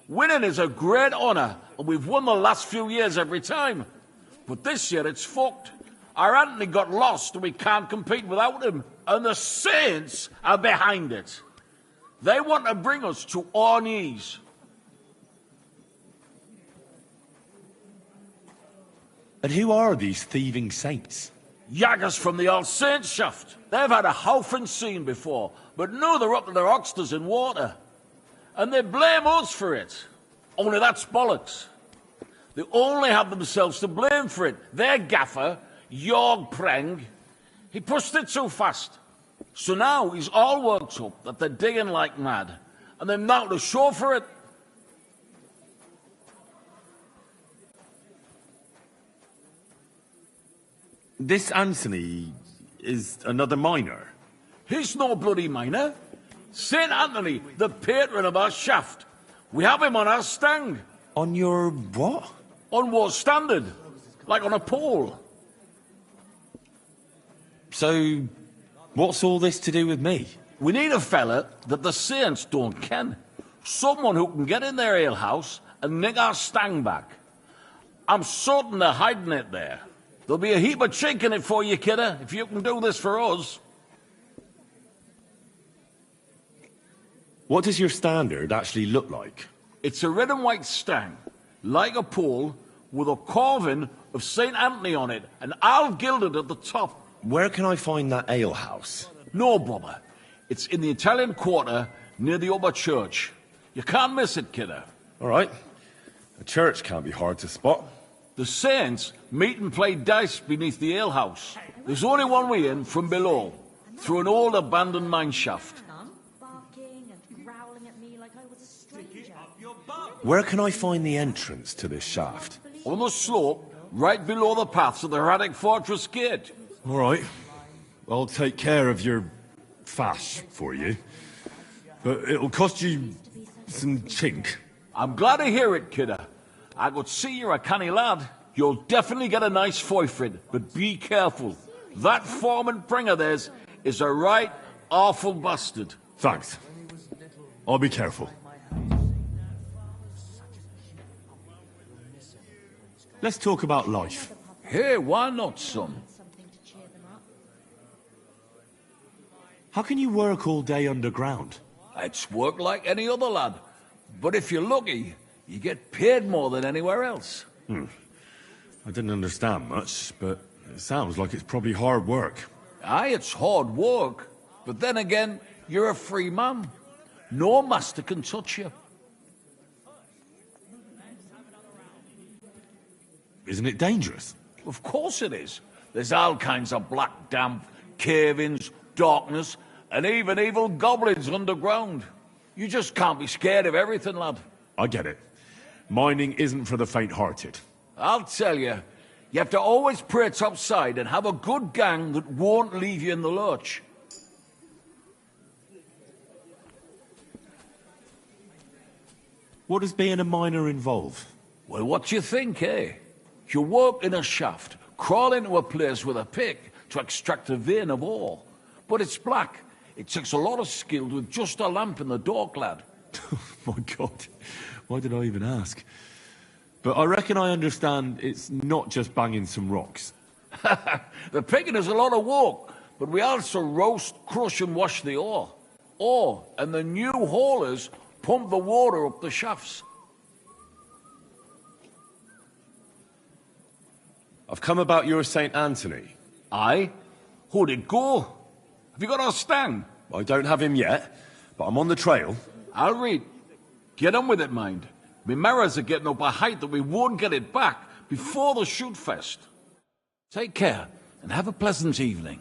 Winning is a great honour, and we've won the last few years every time. But this year it's fucked. Our Anthony got lost and we can't compete without him. And the Saints are behind it. They want to bring us to our knees. And who are these thieving saints? Yaggers from the All Saints shaft. They've had a howfing scene before, but now they're up to their oxters in water. And they blame us for it. Only that's bollocks. They only have themselves to blame for it. Their gaffer, Jorg Preng, he pushed it too fast. So now he's all worked up that they're digging like mad. And they're now to show for it. This Anthony is another miner. He's no bloody miner. St. Anthony, the patron of our shaft. We have him on our stang. On your what? On what standard? Like on a pole. So, what's all this to do with me? We need a fella that the saints don't ken. Someone who can get in their alehouse and nick our stang back. I'm certain they're hiding it there. There'll be a heap of chink in it for you, kidder, if you can do this for us. What does your standard actually look like? It's a red and white stang, like a pole, with a carving of St. Anthony on it, and all gilded at the top. Where can I find that alehouse? No bother. It's in the Italian Quarter, near the upper church. You can't miss it, kidder. All right. A church can't be hard to spot. The saints meet and play dice beneath the alehouse. There's only one way in from below, through an old abandoned mine shaft. Barking and growling at me like I was a stranger. Where can I find the entrance to this shaft? On the slope, right below the paths of the Hradec Fortress Gate. All right. I'll take care of your fash for you. But it'll cost you some chink. I'm glad to hear it, kidder. I could see you're a canny lad. You'll definitely get a nice foy for it, but be careful. That foreman Pring of theirs is a right awful bastard. Thanks. I'll be careful. Let's talk about life. Hey, why not, son? How can you work all day underground? It's work like any other lad. But if you're lucky, you get paid more than anywhere else. I didn't understand much, but it sounds like it's probably hard work. Aye, it's hard work. But then again, you're a free man. No master can touch you. Isn't it dangerous? Of course it is. There's all kinds of black damp, cave-ins, darkness, and even evil goblins underground. You just can't be scared of everything, lad. I get it. Mining isn't for the faint-hearted. I'll tell you, you have to always pray topside and have a good gang that won't leave you in the lurch. What does being a miner involve? Well, what do you think, eh? You work in a shaft, crawl into a place with a pick to extract a vein of ore. But it's black. It takes a lot of skill with just a lamp in the dark, lad. My God, why did I even ask? But I reckon I understand it's not just banging some rocks. The picking is a lot of work, but we also roast, crush and wash the ore. Ore, and the new haulers pump the water up the shafts. I've come about your St. Anthony. Aye? How'd it go? Have you got our stand? I don't have him yet, but I'm on the trail. I'll read. Get on with it, mind. Me mirrors are getting up a height that we won't get it back before the shoot fest. Take care, and have a pleasant evening.